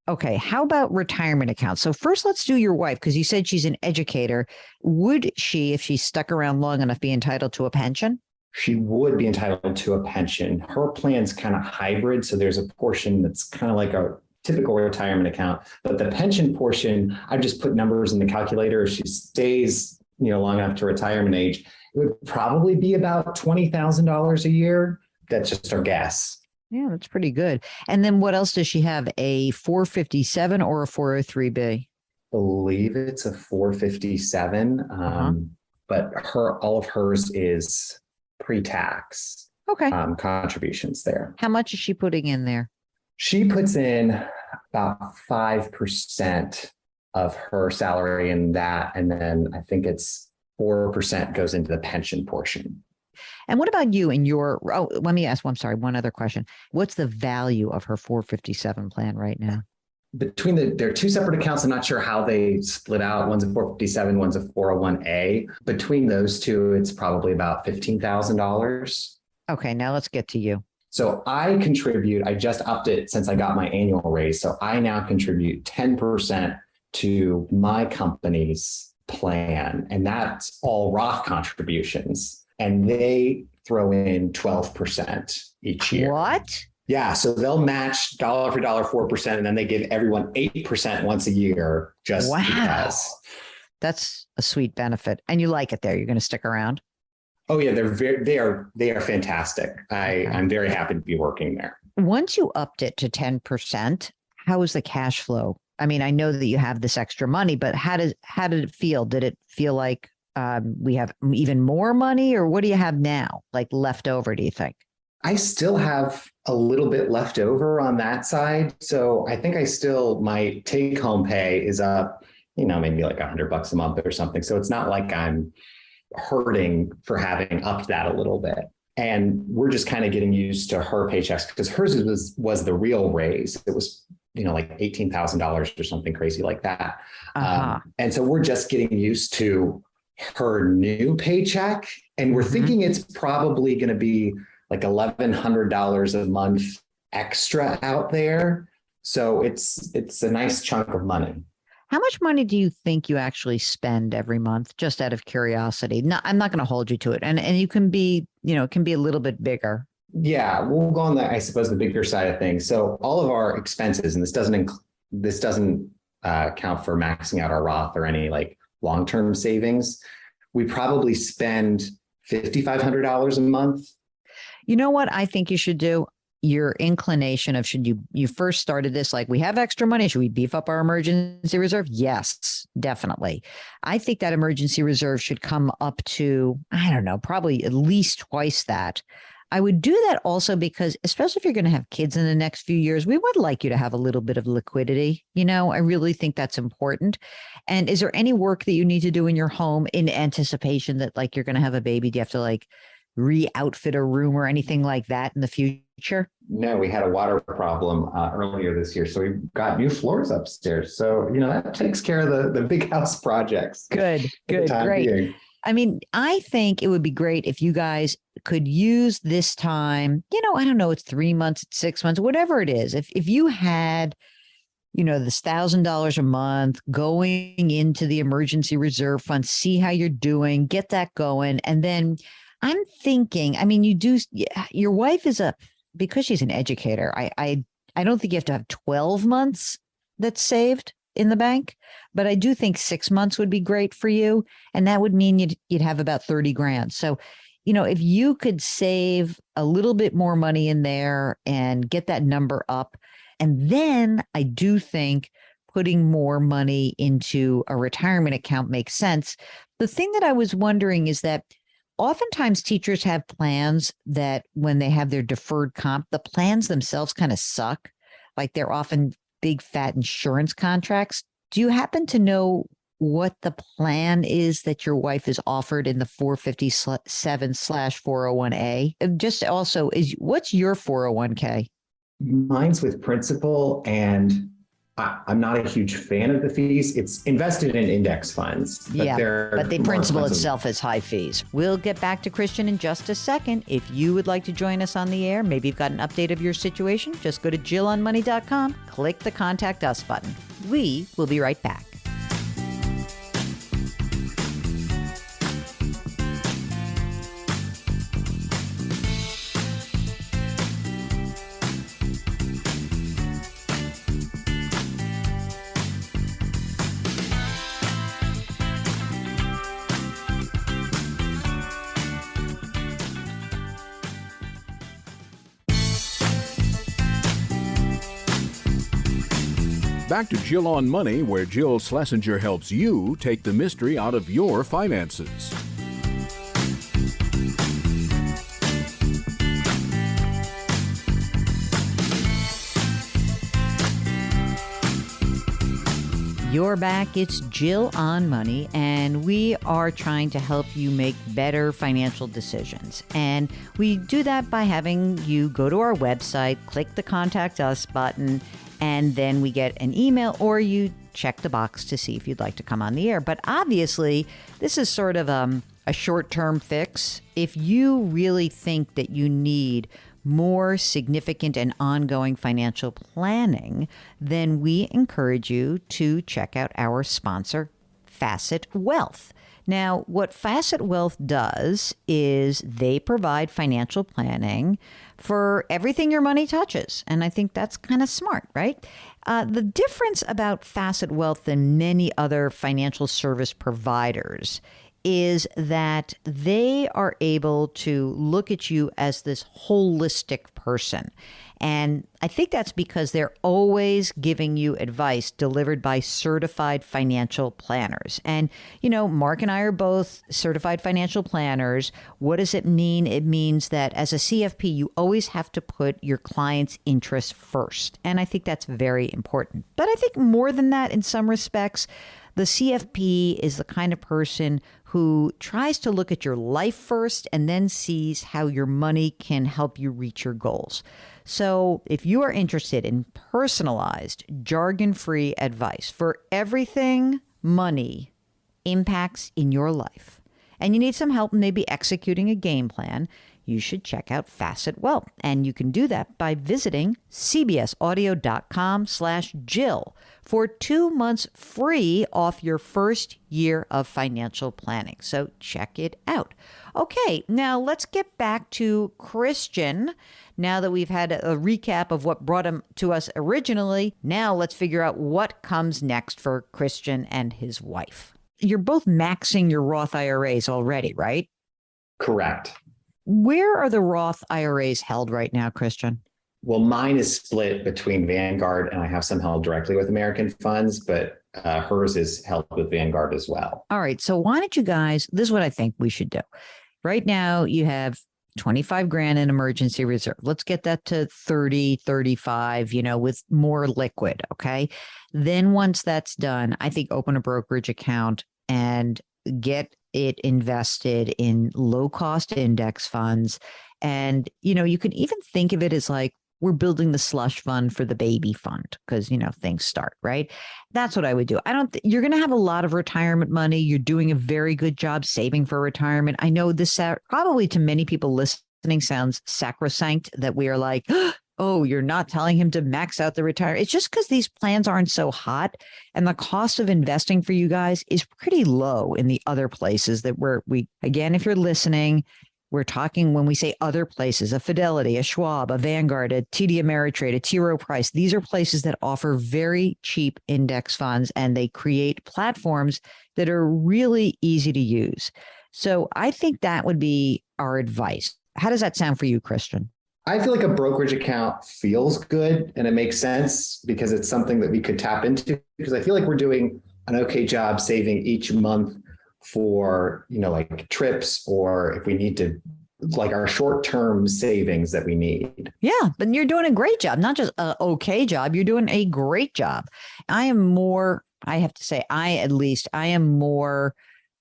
Okay. How about retirement accounts? So first, let's do your wife, because you said she's an educator. Would she, if she stuck around long enough, be entitled to a pension? She would be entitled to a pension. Her plan's kind of hybrid. So there's a portion that's kind of like a typical retirement account, but the pension portion, I've just put numbers in the calculator. If she stays, long enough to retirement age, it would probably be about $20,000 a year. That's just our guess. Yeah, that's pretty good. And then what else does she have? A 457 or a 403B? I believe it's a 457. But all of hers is pre-tax. Okay. Contributions there. How much is she putting in there? She puts in about 5% of her salary in that. And then I think it's 4% goes into the pension portion. And what about you and let me ask, one other question. What's the value of her 457 plan right now? Between they're two separate accounts. I'm not sure how they split out. One's a 457, one's a 401A. Between those two, it's probably about $15,000. Okay, now let's get to you. So I just upped it since I got my annual raise. So I now contribute 10% to my company's plan, and that's all Roth contributions. And they throw in 12% each year. What? Yeah. So they'll match dollar for dollar 4%, and then they give everyone 8% once a year just because. That's a sweet benefit. And you like it there. You're going to stick around? Oh yeah, they are fantastic. I'm very happy to be working there. Once you upped it to 10%, how is the cash flow? I mean, I know that you have this extra money, but how did it feel? Did it feel like we have even more money, or what do you have now, like left over, do you think? I still have a little bit left over on that side. So I think my take home pay is up, maybe like $100 a month or something. So it's not like I'm hurting for having upped that a little bit. And we're just kind of getting used to her paychecks, because hers was the real raise. It was, like $18,000 or something crazy like that. And so we're just getting used to her new paycheck. And we're thinking it's probably going to be like $1,100 a month extra out there. So it's a nice chunk of money. How much money do you think you actually spend every month, just out of curiosity? No, I'm not going to hold you to it. And you can be, it can be a little bit bigger. Yeah, we'll go on I suppose, the bigger side of things. So all of our expenses, and this doesn't count for maxing out our Roth or any like long-term savings, we probably spend $5,500 a month. You know what I think you should do? Your inclination of, should you first started this like, we have extra money, should we beef up our emergency reserve? Yes, definitely. I think that emergency reserve should come up to, I don't know, probably at least twice that. I would do that also because, especially if you're going to have kids in the next few years, we would like you to have a little bit of liquidity. I really think that's important. And is there any work that you need to do in your home in anticipation that like you're going to have a baby? Do you have to like re-outfit a room or anything like that in the future? No, we had a water problem earlier this year. So we got new floors upstairs. So, that takes care of the big house projects. Good, great. Being. I mean, I think it would be great if you guys could use this time, I don't know, it's 3 months, it's 6 months, whatever it is. If you had, this $1,000 a month going into the emergency reserve fund, see how you're doing, get that going. And then I'm thinking, I mean, your wife is because she's an educator, I don't think you have to have 12 months that's saved in the bank, but I do think 6 months would be great for you. And that would mean you'd have about 30 grand. So, if you could save a little bit more money in there and get that number up, and then I do think putting more money into a retirement account makes sense. The thing that I was wondering is that oftentimes teachers have plans that when they have their deferred comp, the plans themselves kind of suck. Like they're often big fat insurance contracts. Do you happen to know what the plan is that your wife is offered in the 457/401A? Just also, what's your 401k? Mine's with Principal, and I'm not a huge fan of the fees. It's invested in index funds. But the Principal itself has high fees. We'll get back to Christian in just a second. If you would like to join us on the air, maybe you've got an update of your situation, just go to JillOnMoney.com, click the Contact Us button. We will be right back. Back to Jill on Money, where Jill Schlesinger helps you take the mystery out of your finances. You're back. It's Jill on Money, and we are trying to help you make better financial decisions. And we do that by having you go to our website, click the Contact Us button, and then we get an email, or you check the box to see if you'd like to come on the air. But obviously, this is sort of a short-term fix. If you really think that you need more significant and ongoing financial planning, then we encourage you to check out our sponsor, Facet Wealth. Now, what Facet Wealth does is they provide financial planning for everything your money touches. And I think that's kind of smart, right? The difference about Facet Wealth than many other financial service providers is that they are able to look at you as this holistic person. And I think that's because they're always giving you advice delivered by certified financial planners. And, Mark and I are both certified financial planners. What does it mean? It means that as a CFP, you always have to put your client's interests first. And I think that's very important. But I think more than that, in some respects, the CFP is the kind of person who tries to look at your life first and then sees how your money can help you reach your goals. So if you are interested in personalized, jargon-free advice for everything money impacts in your life, and you need some help maybe executing a game plan, you should check out Facet Wealth. And you can do that by visiting cbsaudio.com/Jill for 2 months free off your first year of financial planning. So check it out. Okay, now let's get back to Christian. Now that we've had a recap of what brought him to us originally, now let's figure out what comes next for Christian and his wife. You're both maxing your Roth IRAs already, right? Correct. Where are the Roth IRAs held right now, Christian? Well, mine is split between Vanguard, and I have some held directly with American funds, but hers is held with Vanguard as well. All right. So why don't you guys, this is what I think we should do. Right now, you have 25 grand in emergency reserve. Let's get that to 30, 35, with more liquid. Okay. Then once that's done, I think open a brokerage account and get it invested in low cost index funds. And, you can even think of it as like, we're building the slush fund for the baby fund because, things start, right? That's what I would do. You're going to have a lot of retirement money. You're doing a very good job saving for retirement. I know this probably to many people listening sounds sacrosanct that we are like, oh, you're not telling him to max out the retirement. It's just because these plans aren't so hot and the cost of investing for you guys is pretty low in the other places that again, if you're listening, We're talking, when we say other places, a Fidelity, a Schwab, a Vanguard, a TD Ameritrade, a T. Rowe Price. These are places that offer very cheap index funds, and they create platforms that are really easy to use. So I think that would be our advice. How does that sound for you, Christian? I feel like a brokerage account feels good and it makes sense because it's something that we could tap into, because I feel like we're doing an okay job saving each month for, like trips, or if we need to, like our short-term savings that we need. Yeah, but you're doing a great job, not just an okay job. You're doing a great job. I am more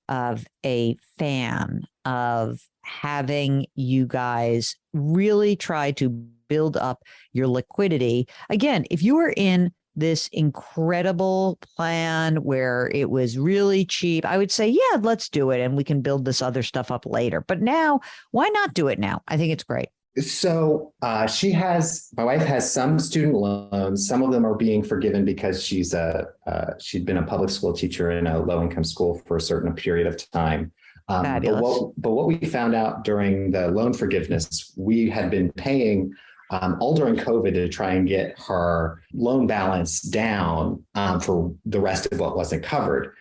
of a fan of having you guys really try to build up your liquidity. Again, if you were in this incredible plan where it was really cheap, I would say, yeah, let's do it. And we can build this other stuff up later. But now, why not do it now? I think it's great. So my wife has some student loans. Some of them are being forgiven because she'd been a public school teacher in a low income school for a certain period of time. Fabulous. But what we found out during the loan forgiveness, we had been paying all during COVID to try and get her loan balance down for the rest of what wasn't covered.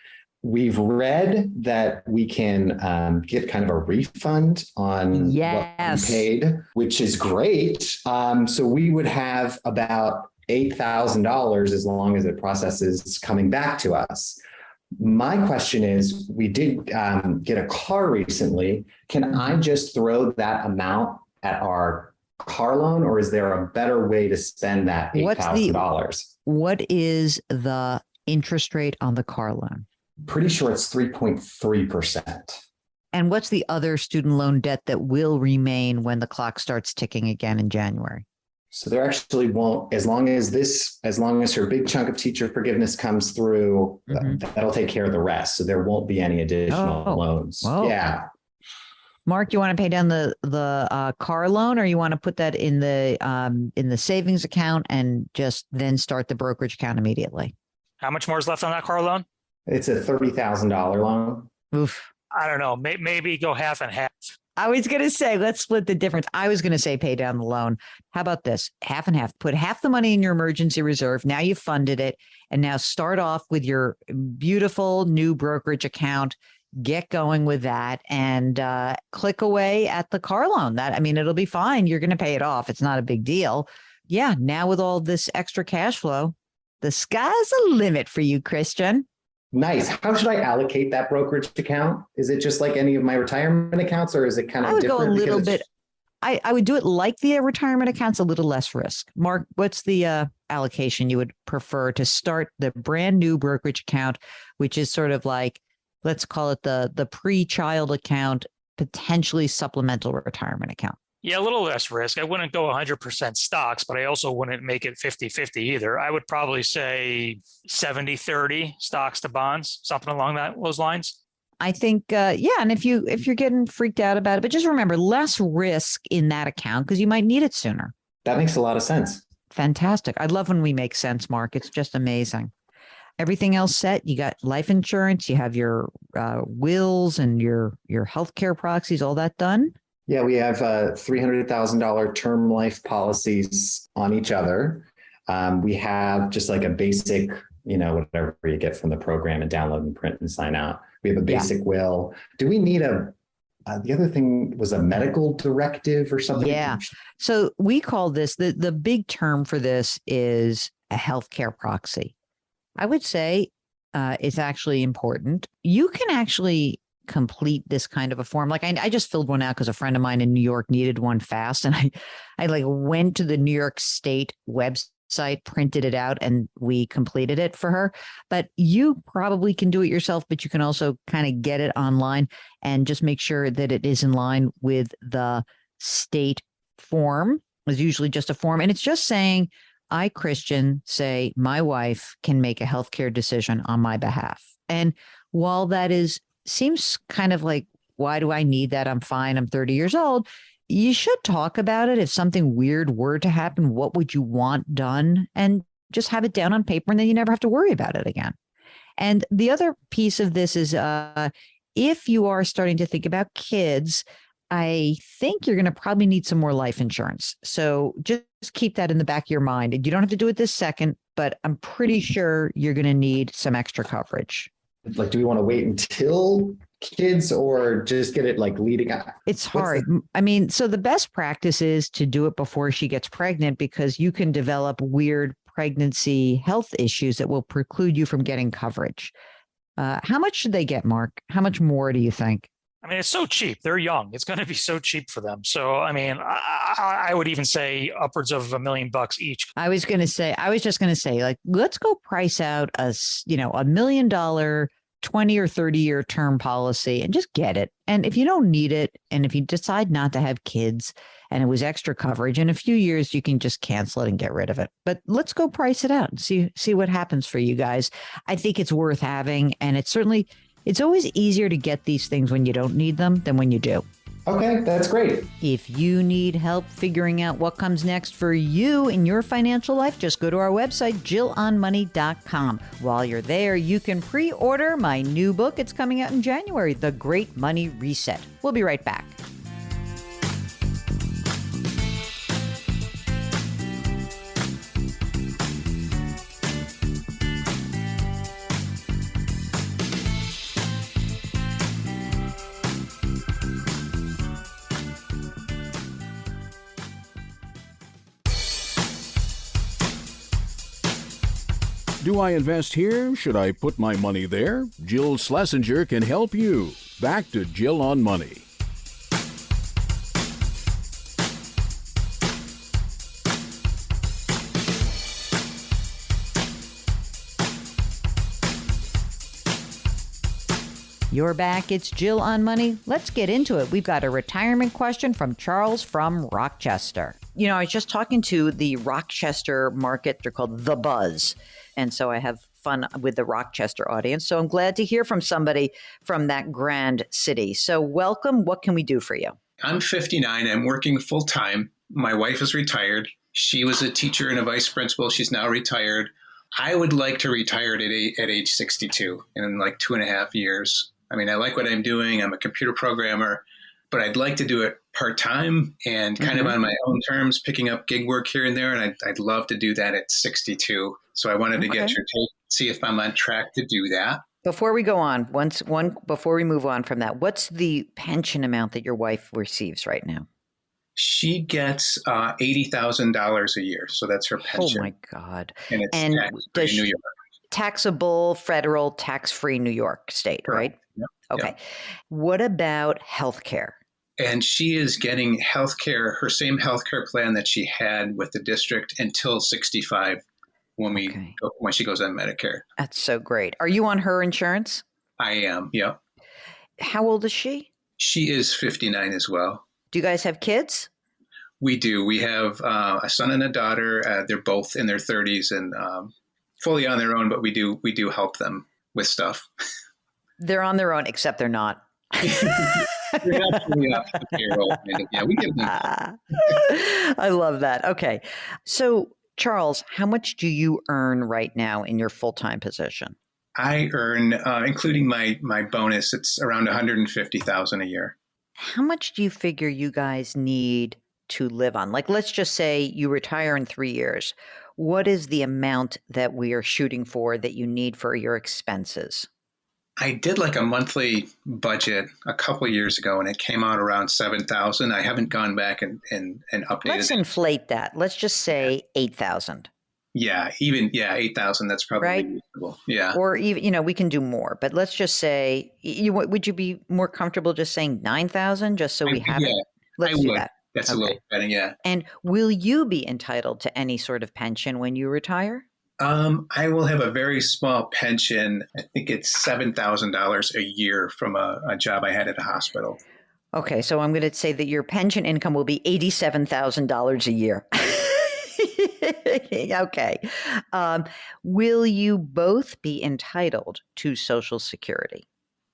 We've read that we can get kind of a refund on what we paid, which is great. So we would have about $8,000 as long as the process is coming back to us. My question is, we did get a car recently. Can I just throw that amount at our car loan, or is there a better way to spend that $8,000? What is the interest rate on the car loan? Pretty sure it's 3.3%. And what's the other student loan debt that will remain when the clock starts ticking again in January? So there actually won't, as long as her big chunk of teacher forgiveness comes through, that'll take care of the rest. So there won't be any additional loans. Whoa. Yeah. Mark, you want to pay down the car loan, or you want to put that in the savings account and just then start the brokerage account immediately? How much more is left on that car loan? It's a $30,000 loan. Oof. I don't know. Maybe go half and half. I was going to say, let's split the difference. I was going to say pay down the loan. How about this? Half and half. Put half the money in your emergency reserve. Now you funded it. And now start off with your beautiful new brokerage account. Get going with that and click away at the car loan. It'll be fine. You're going to pay it off. It's not a big deal. Yeah. Now with all this extra cash flow, the sky's the limit for you, Christian. Nice. How should I allocate that brokerage account? Is it just like any of my retirement accounts, or is it kind of different? I would go a little bit. I would do it like the retirement accounts, a little less risk. Mark, what's the allocation you would prefer to start the brand new brokerage account, which is sort of like, let's call it the pre-child account, potentially supplemental retirement account? Yeah, a little less risk. I wouldn't go 100% stocks, but I also wouldn't make it 50-50 either. I would probably say 70-30 stocks to bonds, something along those lines. I think, and if you're getting freaked out about it, but just remember, less risk in that account because you might need it sooner. That makes a lot of sense. Fantastic. I love when we make sense, Mark. It's just amazing. Everything else set. You got life insurance. You have your wills and your healthcare proxies. All that done. Yeah, we have $300,000 term life policies on each other. We have just like a basic, whatever you get from the program and download and print and sign out. We have a basic will. Do we need the other thing was a medical directive or something? Yeah. So we call this, the big term for this is a healthcare proxy. I would say it's actually important. You can actually complete this kind of a form. Like I just filled one out because a friend of mine in New York needed one fast. And I went to the New York State website, printed it out, and we completed it for her. But you probably can do it yourself, but you can also kind of get it online and just make sure that it is in line with the state form. It's usually just a form. And it's just saying, I, Christian, say my wife can make a healthcare decision on my behalf. And while that seems kind of like, why do I need that? I'm fine. I'm 30 years old. You should talk about it. If something weird were to happen, what would you want done? And just have it down on paper, and then you never have to worry about it again. And the other piece of this is if you are starting to think about kids, I think you're going to probably need some more life insurance. So just keep that in the back of your mind. You don't have to do it this second, but I'm pretty sure you're going to need some extra coverage. Like, do we want to wait until kids or just get it like leading up? It's hard. I mean, so the best practice is to do it before she gets pregnant, because you can develop weird pregnancy health issues that will preclude you from getting coverage. How much should they get, Mark? How much more do you think? I mean, it's so cheap. They're young. It's going to be so cheap for them. So, I mean, I would even say upwards of $1 million each. I was just going to say, like, let's go price out $1 million 20 or 30 year term policy and just get it. And if you don't need it, and if you decide not to have kids and it was extra coverage, in a few years, you can just cancel it and get rid of it. But let's go price it out and see what happens for you guys. I think it's worth having. And it's always easier to get these things when you don't need them than when you do. Okay, that's great. If you need help figuring out what comes next for you in your financial life, just go to our website, JillOnMoney.com. While you're there, you can pre-order my new book. It's coming out in January, The Great Money Reset. We'll be right back. Do I invest here? Should I put my money there? Jill Schlesinger can help you. Back to Jill on Money. You're back. It's Jill on Money. Let's get into it. We've got a retirement question from Charles from Rochester. I was just talking to the Rochester market. They're called The Buzz. And so I have fun with the Rochester audience. So I'm glad to hear from somebody from that grand city. So welcome. What can we do for you? I'm 59. I'm working full time. My wife is retired. She was a teacher and a vice principal. She's now retired. I would like to retire at age 62 in like 2.5 years. I mean, I like what I'm doing. I'm a computer programmer, but I'd like to do it part-time and kind of on my own terms, picking up gig work here and there. And I'd love to do that at 62. So I wanted to get your take, see if I'm on track to do that. Before we go on, before we move on from that, what's the pension amount that your wife receives right now? She gets $80,000 a year. So that's her pension. Oh my God. And it's tax-free New York. Taxable, federal, tax-free New York state, right? Yep. Okay. Yep. What about healthcare? And she is getting healthcare, her same healthcare plan that she had with the district until 65 when she goes on Medicare. That's so great. Are you on her insurance? I am. Yeah. How old is she? She is 59 as well. Do you guys have kids? We do. We have a son and a daughter. They're both in their 30s and fully on their own, but we do help them with stuff. They're on their own, except they're not. They're absolutely off the payroll. Yeah, we give them. I love that. Okay. So, Charles, how much do you earn right now in your full-time position? I earn, including my bonus, it's around $150,000 a year. How much do you figure you guys need to live on? Like, let's just say you retire in 3 years. What is the amount that we are shooting for that you need for your expenses? I did like a monthly budget a couple of years ago, and it came out around $7,000. I haven't gone back and updated. Let's inflate that. Let's just say $8,000. Yeah, $8,000. That's probably reasonable. Yeah, or even we can do more, but let's just say would you be more comfortable just saying $9,000 just so we have it? Let's do that. That's okay. A little better. Yeah. And will you be entitled to any sort of pension when you retire? I will have a very small pension. I think it's $7,000 a year from a job I had at a hospital. Okay, so I'm going to say that your pension income will be $87,000 a year. Okay. Will you both be entitled to Social Security?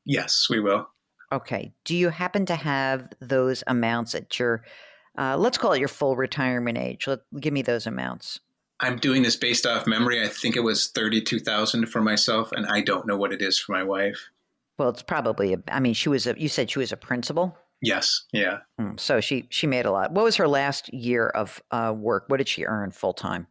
Yes, we will. Okay. Do you happen to have those amounts at your, let's call it your full retirement age? Give me those amounts. I'm doing this based off memory. I think it was $32,000 for myself, and I don't know what it is for my wife. Well, it's probably, you said she was a principal? Yes. Yeah. So she made a lot. What was her last year of work? What did she earn full time?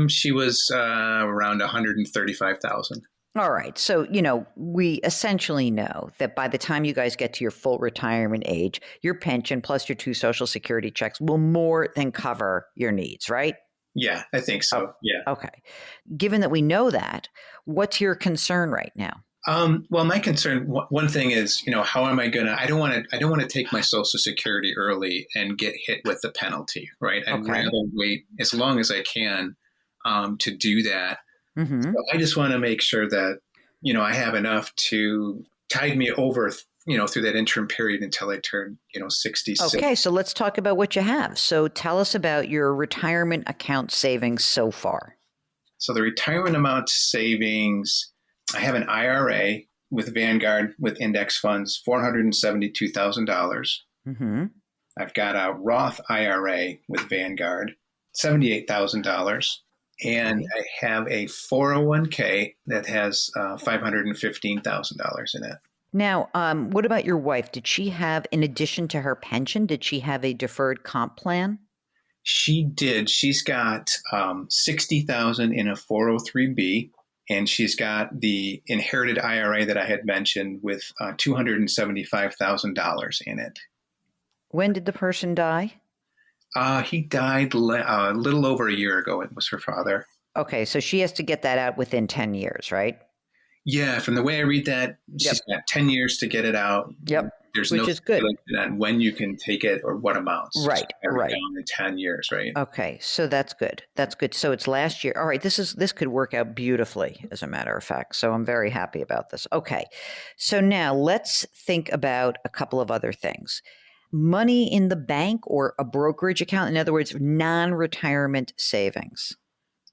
She was around 135,000. All right. So, we essentially know that by the time you guys get to your full retirement age, your pension plus your 2 Social Security checks will more than cover your needs, right? Yeah, I think so. Yeah. Okay. Given that we know that, what's your concern right now? Well, my concern, one thing is, how am I I don't want to take my Social Security early and get hit with the penalty, right? I'd rather wait as long as I can to do that. Mm-hmm. So I just want to make sure that, I have enough to tide me over, through that interim period until I turn, 66. Okay, so let's talk about what you have. So tell us about your retirement account savings so far. So the retirement amount savings, I have an IRA with Vanguard with index funds, $472,000. Mm-hmm. I've got a Roth IRA with Vanguard, $78,000. And I have a 401k that has $515,000 in it. Now, what about your wife? Did she have, in addition to her pension, did she have a deferred comp plan? She did. She's got $60,000 in a 403b, and she's got the inherited IRA that I had mentioned with $275,000 in it. When did the person die? He died a little over a year ago. It was her father. Okay, so she has to get that out within 10 years, right? Yeah, from the way I read that, she's got 10 years to get it out. Yep. There's Which no is good. on when you can take it or what amounts. Right. Down in 10 years, right? Okay, so that's good. That's good. So it's last year. All right, this could work out beautifully, as a matter of fact. So I'm very happy about this. Okay, so now let's think about a couple of other things. Money in the bank or a brokerage account, in other words, non-retirement savings.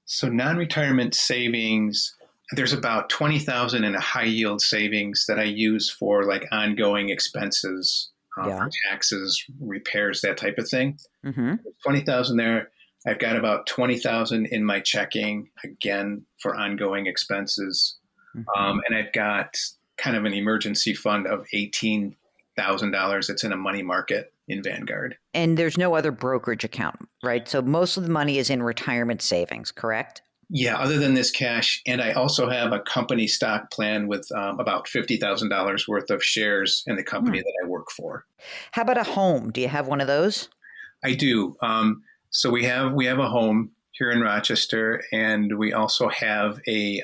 So non-retirement savings, there's about $20,000 in a high yield savings that I use for like ongoing expenses, for taxes, repairs, that type of thing. Mm-hmm. $20,000 there. I've got about $20,000 in my checking, again, for ongoing expenses. Mm-hmm. And I've got kind of an emergency fund of $18,000 that's in a money market in Vanguard. And there's no other brokerage account, right? So most of the money is in retirement savings, correct? Yeah, other than this cash. And I also have a company stock plan with about $50,000 worth of shares in the company that I work for. How about a home? Do you have one of those? I do. So we have a home here in Rochester, and we also have a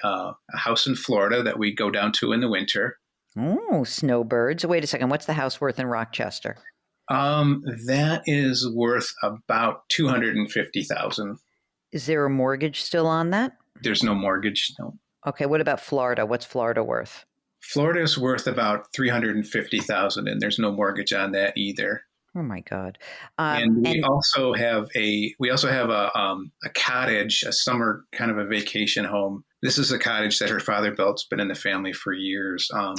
house in Florida that we go down to in the winter. Oh, snowbirds. Wait a second. What's the house worth in Rochester? That is worth about $250,000. Is there a mortgage still on that? There's no mortgage, no. Okay, what about Florida? What's Florida worth? Florida is worth about $350,000, and there's no mortgage on that either. Oh my God! And we also have a cottage, a summer kind of a vacation home. This is a cottage that her father built. It's been in the family for years. So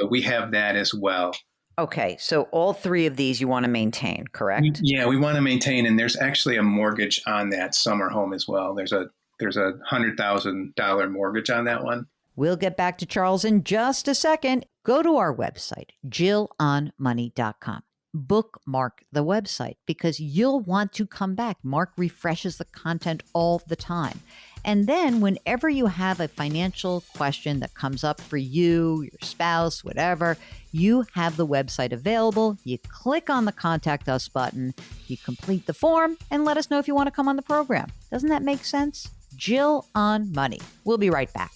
we have that as well. Okay, so all three of these you want to maintain, correct? Yeah, we want to maintain, and there's actually a mortgage on that summer home as well. There's a $100,000 mortgage on that one. We'll get back to Charles in just a second. Go to our website, JillOnMoney.com. Bookmark the website because you'll want to come back. Mark refreshes the content all the time. And then whenever you have a financial question that comes up for you, your spouse, whatever, you have the website available. You click on the Contact Us button, you complete the form, and let us know if you want to come on the program. Doesn't that make sense? Jill on Money. We'll be right back.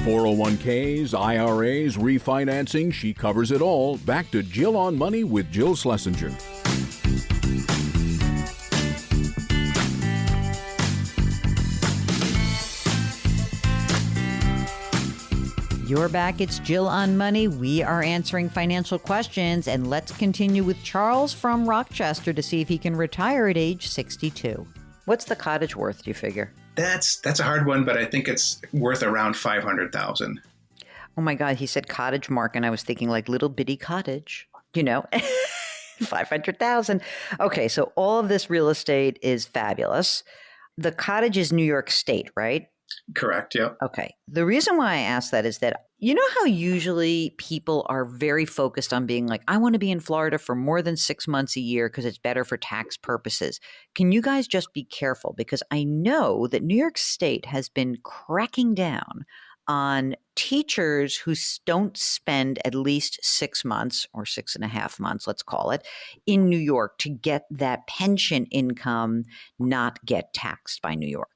.401ks, IRAs, refinancing, she covers it all. Back to Jill on Money with Jill Schlesinger. You're back. It's Jill on Money. We are answering financial questions, and let's continue with Charles from Rochester to see if he can retire at age 62. What's the cottage worth, do you figure? That's a hard one, but I think it's worth around $500,000. Oh my God, he said cottage, Mark, and I was thinking like little bitty cottage, 500,000. Okay, so all of this real estate is fabulous. The cottage is New York State, right? Correct. Yep. Okay. The reason why I ask that is that, you know how usually people are very focused on being like, I want to be in Florida for more than 6 months a year because it's better for tax purposes. Can you guys just be careful? Because I know that New York State has been cracking down on teachers who don't spend at least 6 months or 6.5 months, let's call it, in New York to get that pension income not get taxed by New York.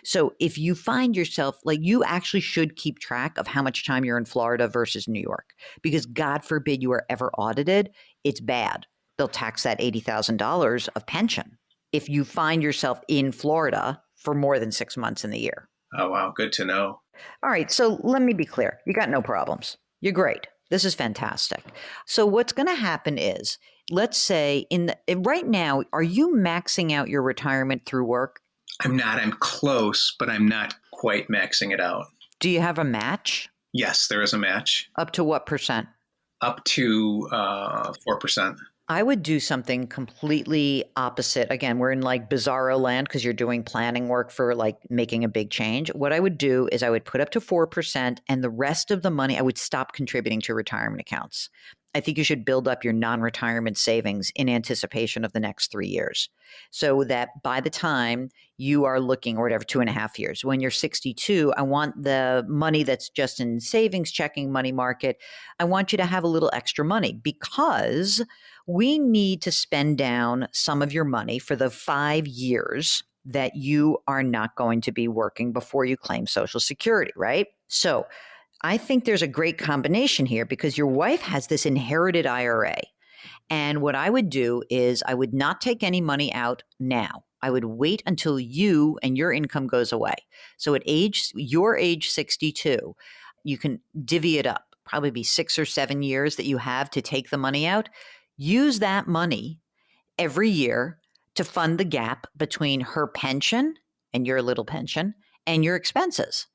So if you find yourself, like, you actually should keep track of how much time you're in Florida versus New York, because God forbid you are ever audited, it's bad. They'll tax that $80,000 of pension if you find yourself in Florida for more than 6 months in the year. Oh, wow. Good to know. All right. So let me be clear. You got no problems. You're great. This is fantastic. So what's going to happen is, let's say right now, are you maxing out your retirement through work? I'm not. I'm close, but I'm not quite maxing it out. Do you have a match? Yes, there is a match. Up to what percent? Up to 4%. I would do something completely opposite. Again, we're in like bizarro land because you're doing planning work for like making a big change. What I would do is I would put up to 4%, and the rest of the money I would stop contributing to retirement accounts. I think you should build up your non-retirement savings in anticipation of the next 3 years, so that by the time you are looking, or whatever, 2.5 years, when you're 62, I want the money that's just in savings, checking, money market. I want you to have a little extra money, because we need to spend down some of your money for the 5 years that you are not going to be working before you claim Social Security, right? So I think there's a great combination here, because your wife has this inherited IRA. And what I would do is I would not take any money out now. I would wait until you and your income goes away. So at your age 62, you can divvy it up, probably be 6 or 7 years that you have to take the money out. Use that money every year to fund the gap between her pension and your little pension and your expenses.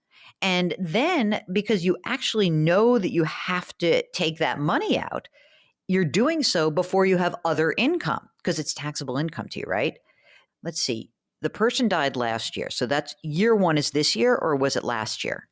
And then, because you actually know that you have to take that money out, you're doing so before you have other income, because it's taxable income to you, right? Let's see. The person died last year. So that's year one is this year, or was it last year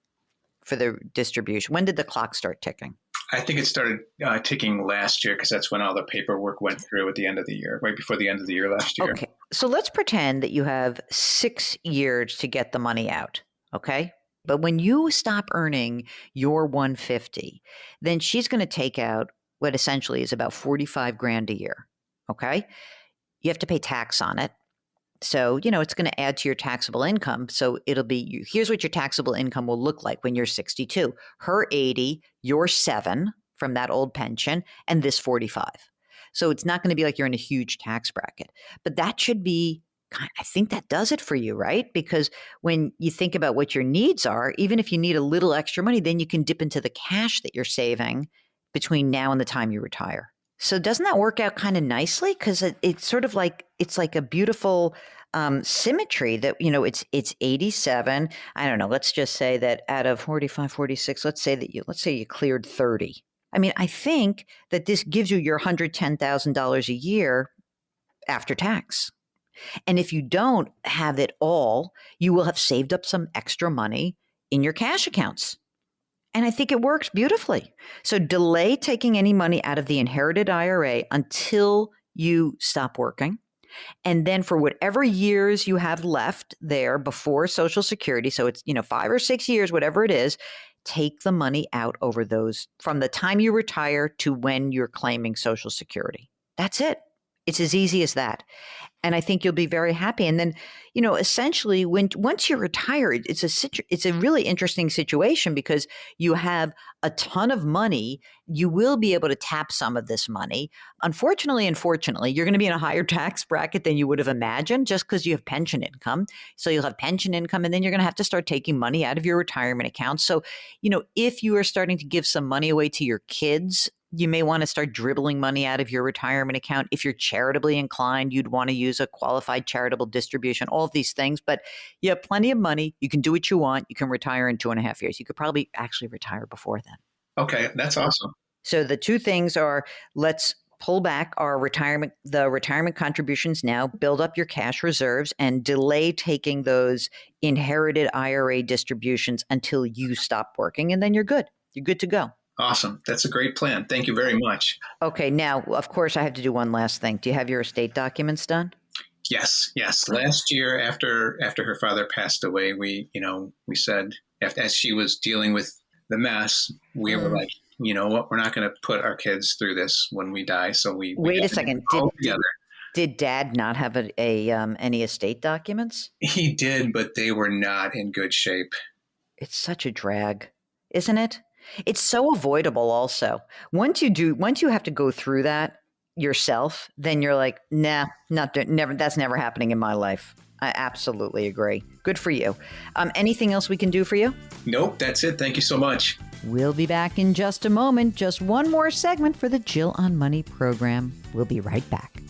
for the distribution? When did the clock start ticking? I think it started ticking last year, because that's when all the paperwork went through at the end of the year, right before the end of the year last year. Okay. So let's pretend that you have 6 years to get the money out. Okay. But when you stop earning your 150, then she's going to take out what essentially is about 45 grand a year. Okay. You have to pay tax on it. So, it's going to add to your taxable income. So it'll be, here's what your taxable income will look like when you're 62. Her 80, your 7 from that old pension, and this 45. So it's not going to be like you're in a huge tax bracket. But that should be, I think that does it for you, right? Because when you think about what your needs are, even if you need a little extra money, then you can dip into the cash that you're saving between now and the time you retire. So doesn't that work out kind of nicely? Because it's sort of like, it's like a beautiful symmetry that, it's 87. I don't know. Let's just say that out of 45, 46, let's say you cleared 30. I mean, I think that this gives you your $110,000 a year after tax. And if you don't have it all, you will have saved up some extra money in your cash accounts. And I think it works beautifully. So delay taking any money out of the inherited IRA until you stop working. And then for whatever years you have left there before Social Security, so it's, 5 or 6 years, whatever it is, take the money out over those from the time you retire to when you're claiming Social Security. That's it. It's as easy as that. And I think you'll be very happy. And then, essentially, once you're retired, it's a really interesting situation because you have a ton of money. You will be able to tap some of this money. Unfortunately, you're going to be in a higher tax bracket than you would have imagined just because you have pension income. So you'll have pension income, and then you're going to have to start taking money out of your retirement account. So, if you are starting to give some money away to your kids, you may want to start dribbling money out of your retirement account. If you're charitably inclined, you'd want to use a qualified charitable distribution, all of these things. But you have plenty of money. You can do what you want. You can retire in 2.5 years. You could probably actually retire before then. Okay, that's awesome. So the two things are, let's pull back the retirement contributions now, build up your cash reserves, and delay taking those inherited IRA distributions until you stop working. And then you're good. You're good to go. Awesome. That's a great plan. Thank you very much. Okay. Now, of course, I have to do one last thing. Do you have your estate documents done? Yes. Last year, after her father passed away, we said, as she was dealing with the mess, we were like, you know what, we're not going to put our kids through this when we die. So we wait a second. Did Dad not have any estate documents? He did, but they were not in good shape. It's such a drag, isn't it? It's so avoidable also. Once you have to go through that yourself, then you're like, nah, never. That's never happening in my life. I absolutely agree. Good for you. Anything else we can do for you? Nope, that's it. Thank you so much. We'll be back in just a moment. Just one more segment for the Jill on Money program. We'll be right back.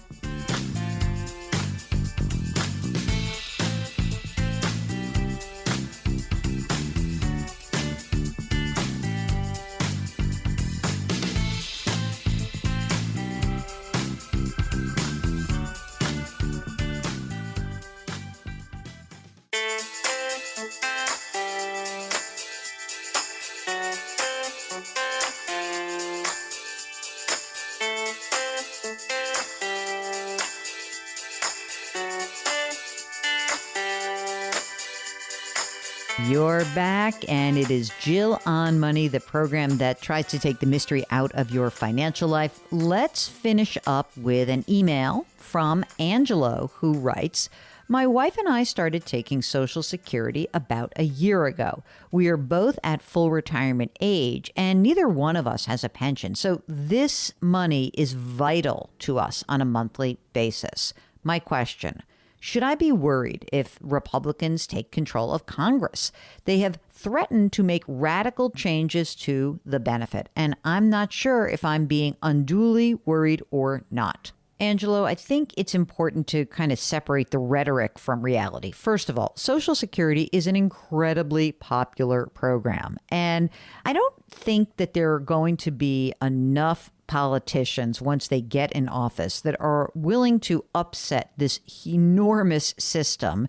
You're back, and it is Jill on Money, the program that tries to take the mystery out of your financial life. Let's finish up with an email from Angelo, who writes, my wife and I started taking Social Security about a year ago. We are both at full retirement age, and neither one of us has a pension. So this money is vital to us on a monthly basis. My question: should I be worried if Republicans take control of Congress? They have threatened to make radical changes to the benefit, and I'm not sure if I'm being unduly worried or not. Angelo, I think it's important to kind of separate the rhetoric from reality. First of all, Social Security is an incredibly popular program, and I don't think that there are going to be enough politicians, once they get in office, that are willing to upset this enormous system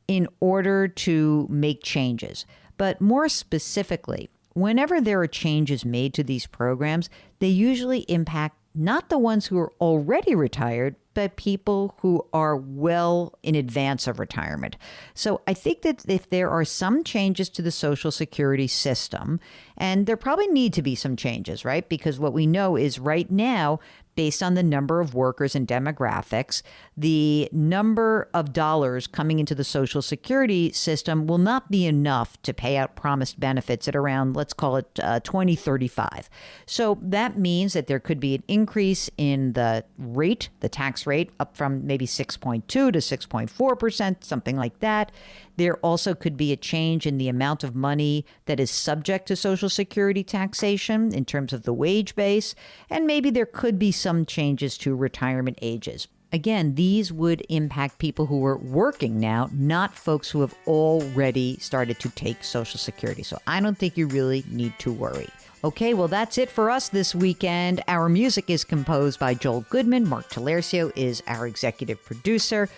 in order to make changes. But more specifically, whenever there are changes made to these programs, they usually impact not the ones who are already retired, but people who are well in advance of retirement. So I think that if there are some changes to the Social Security system, and there probably need to be some changes, right? Because what we know is right now, based on the number of workers and demographics, the number of dollars coming into the Social Security system will not be enough to pay out promised benefits at around, let's call it 2035. So that means that there could be an increase in the rate, the tax rate, up from maybe 6.2 to 6.4%, something like that. There also could be a change in the amount of money that is subject to Social Security taxation in terms of the wage base, and maybe there could be some changes to retirement ages. Again, these would impact people who are working now, not folks who have already started to take Social Security. So I don't think you really need to worry. Okay, well, that's it for us this weekend. Our music is composed by Joel Goodman. Mark Talercio is our executive producer.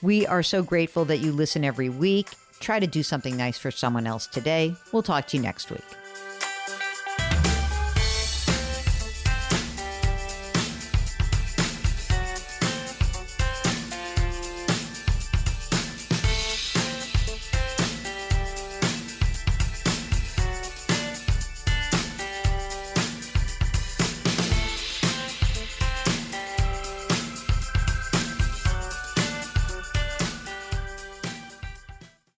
We are so grateful that you listen every week. Try to do something nice for someone else today. We'll talk to you next week.